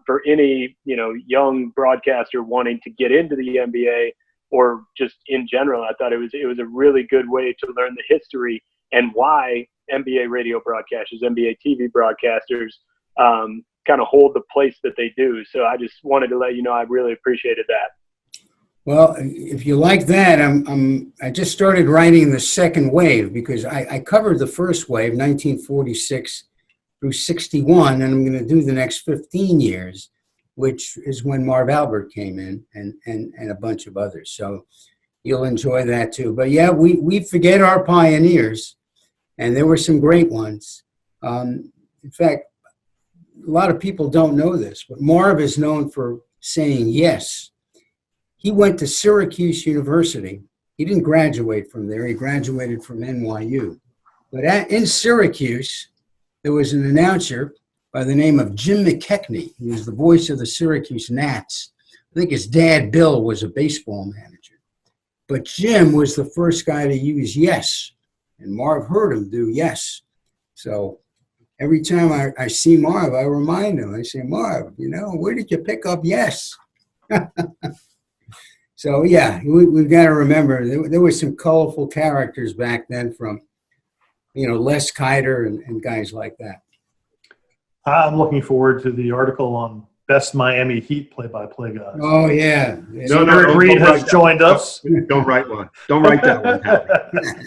for any young broadcaster wanting to get into the NBA or just in general, I thought it was a really good way to learn the history and why NBA radio broadcasters, NBA TV broadcasters kind of hold the place that they do. So I just wanted to let you know I really appreciated that. Well, if you like that, I just started writing the second wave, because I covered the first wave, 1946 through 61, and I'm going to do the next 15 years, which is when Marv Albert came in and a bunch of others. So you'll enjoy that too. But yeah, we forget our pioneers, and there were some great ones. In fact, a lot of people don't know this, but Marv is known for saying yes. He went to Syracuse University. He didn't graduate from there. He graduated from NYU. But in Syracuse, there was an announcer by the name of Jim McKechnie, who was the voice of the Syracuse Gnats. I think his dad, Bill, was a baseball manager. But Jim was the first guy to use yes, and Marv heard him do yes. So every time I see Marv, I remind him. I say, Marv, where did you pick up yes? So, yeah, we've got to remember there were some colorful characters back then from, Les Kiter and guys like that. I'm looking forward to the article on best Miami Heat play-by-play guys. Oh, yeah. Eric Reed has joined us. Don't write one. Don't write that one, Howie.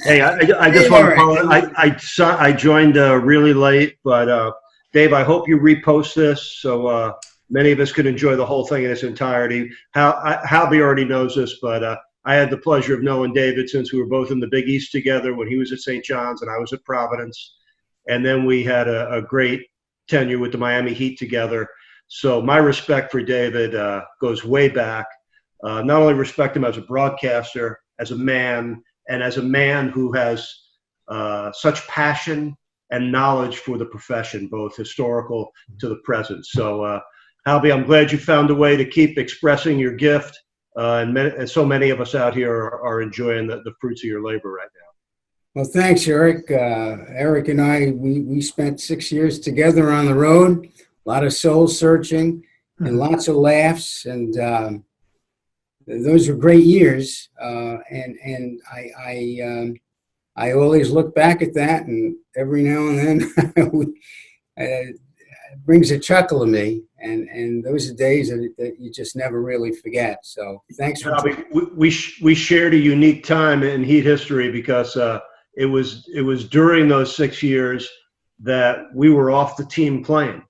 Hey, I just want to apologize. I joined really late, but Dave, I hope you repost this so many of us could enjoy the whole thing in its entirety. Howie already knows this, but I had the pleasure of knowing David since we were both in the Big East together when he was at St. John's and I was at Providence. And then we had a great tenure with the Miami Heat together. So my respect for David goes way back. Not only respect him as a broadcaster, as a man, and as a man who has such passion and knowledge for the profession, both historical to the present. So, Halby, I'm glad you found a way to keep expressing your gift, and so many of us out here are enjoying the fruits of your labor right now. Well, thanks, Eric. Eric and I, we spent 6 years together on the road, a lot of soul searching and lots of laughs, and those were great years. And I always look back at that, and every now and then it brings a chuckle to me. And those are days that you just never really forget. So thanks for we shared a unique time in Heat history because it was during those 6 years that we were off the team playing.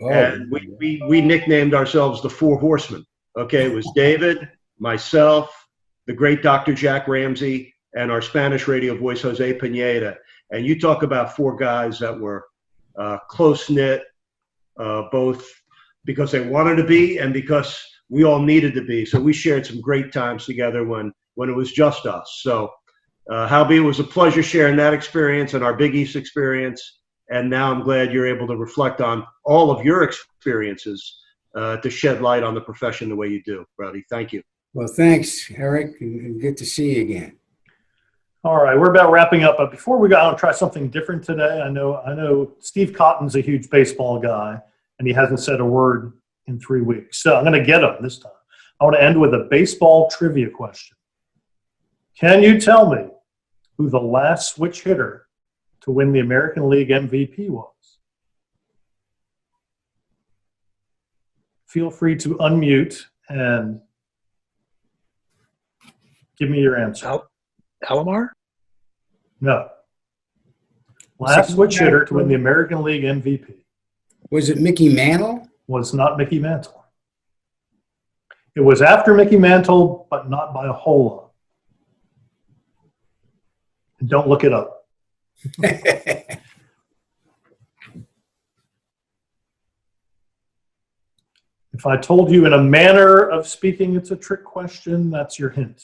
Oh. And we nicknamed ourselves the Four Horsemen. Okay, it was David, myself, the great Dr. Jack Ramsey, and our Spanish radio voice, Jose Pineda. And you talk about four guys that were close-knit, both because they wanted to be and because we all needed to be. So we shared some great times together when it was just us. So, Halby, it was a pleasure sharing that experience and our Big East experience. And now I'm glad you're able to reflect on all of your experiences to shed light on the profession the way you do, Brody. Thank you. Well, thanks, Eric. Good to see you again. All right, we're about wrapping up, but before we go, I want to try something different today. I know Steve Cotton's a huge baseball guy, and he hasn't said a word in 3 weeks. So I'm going to get him this time. I want to end with a baseball trivia question. Can you tell me who the last switch hitter to win the American League MVP was? Feel free to unmute and give me your answer. Alomar? No. Last switch hitter to win the American League MVP Was it Mickey Mantle? was not Mickey Mantle. It was after Mickey Mantle, but not by a whole lot. And don't look it up. If I told you in a manner of speaking it's a trick question, that's your hint.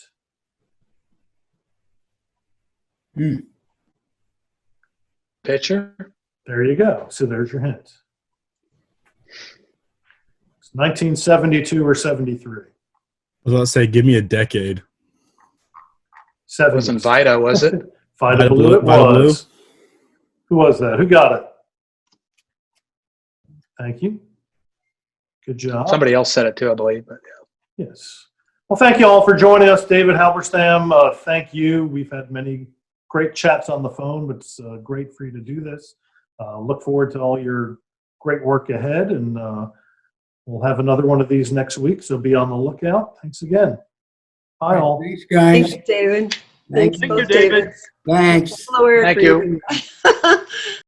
Pitcher? There you go. So there's your hint. It's 1972 or 73. I was about to say, give me a decade. 70s. Wasn't Vida, was it? Vida Vida Blue it Vida Blue. was. Who was that? Who got it? Thank you. Good job. Somebody else said it too, I believe. But yeah. Yes. Well, thank you all for joining us. David Halberstam, thank you. We've had many great chats on the phone, but it's great for you to do this. Look forward to all your great work ahead, and we'll have another one of these next week, so be on the lookout. Thanks again. Bye, all. Thanks, guys. Thank you, David. Thank Thanks, you, both David. Thanks. Delaware Thank for you. you.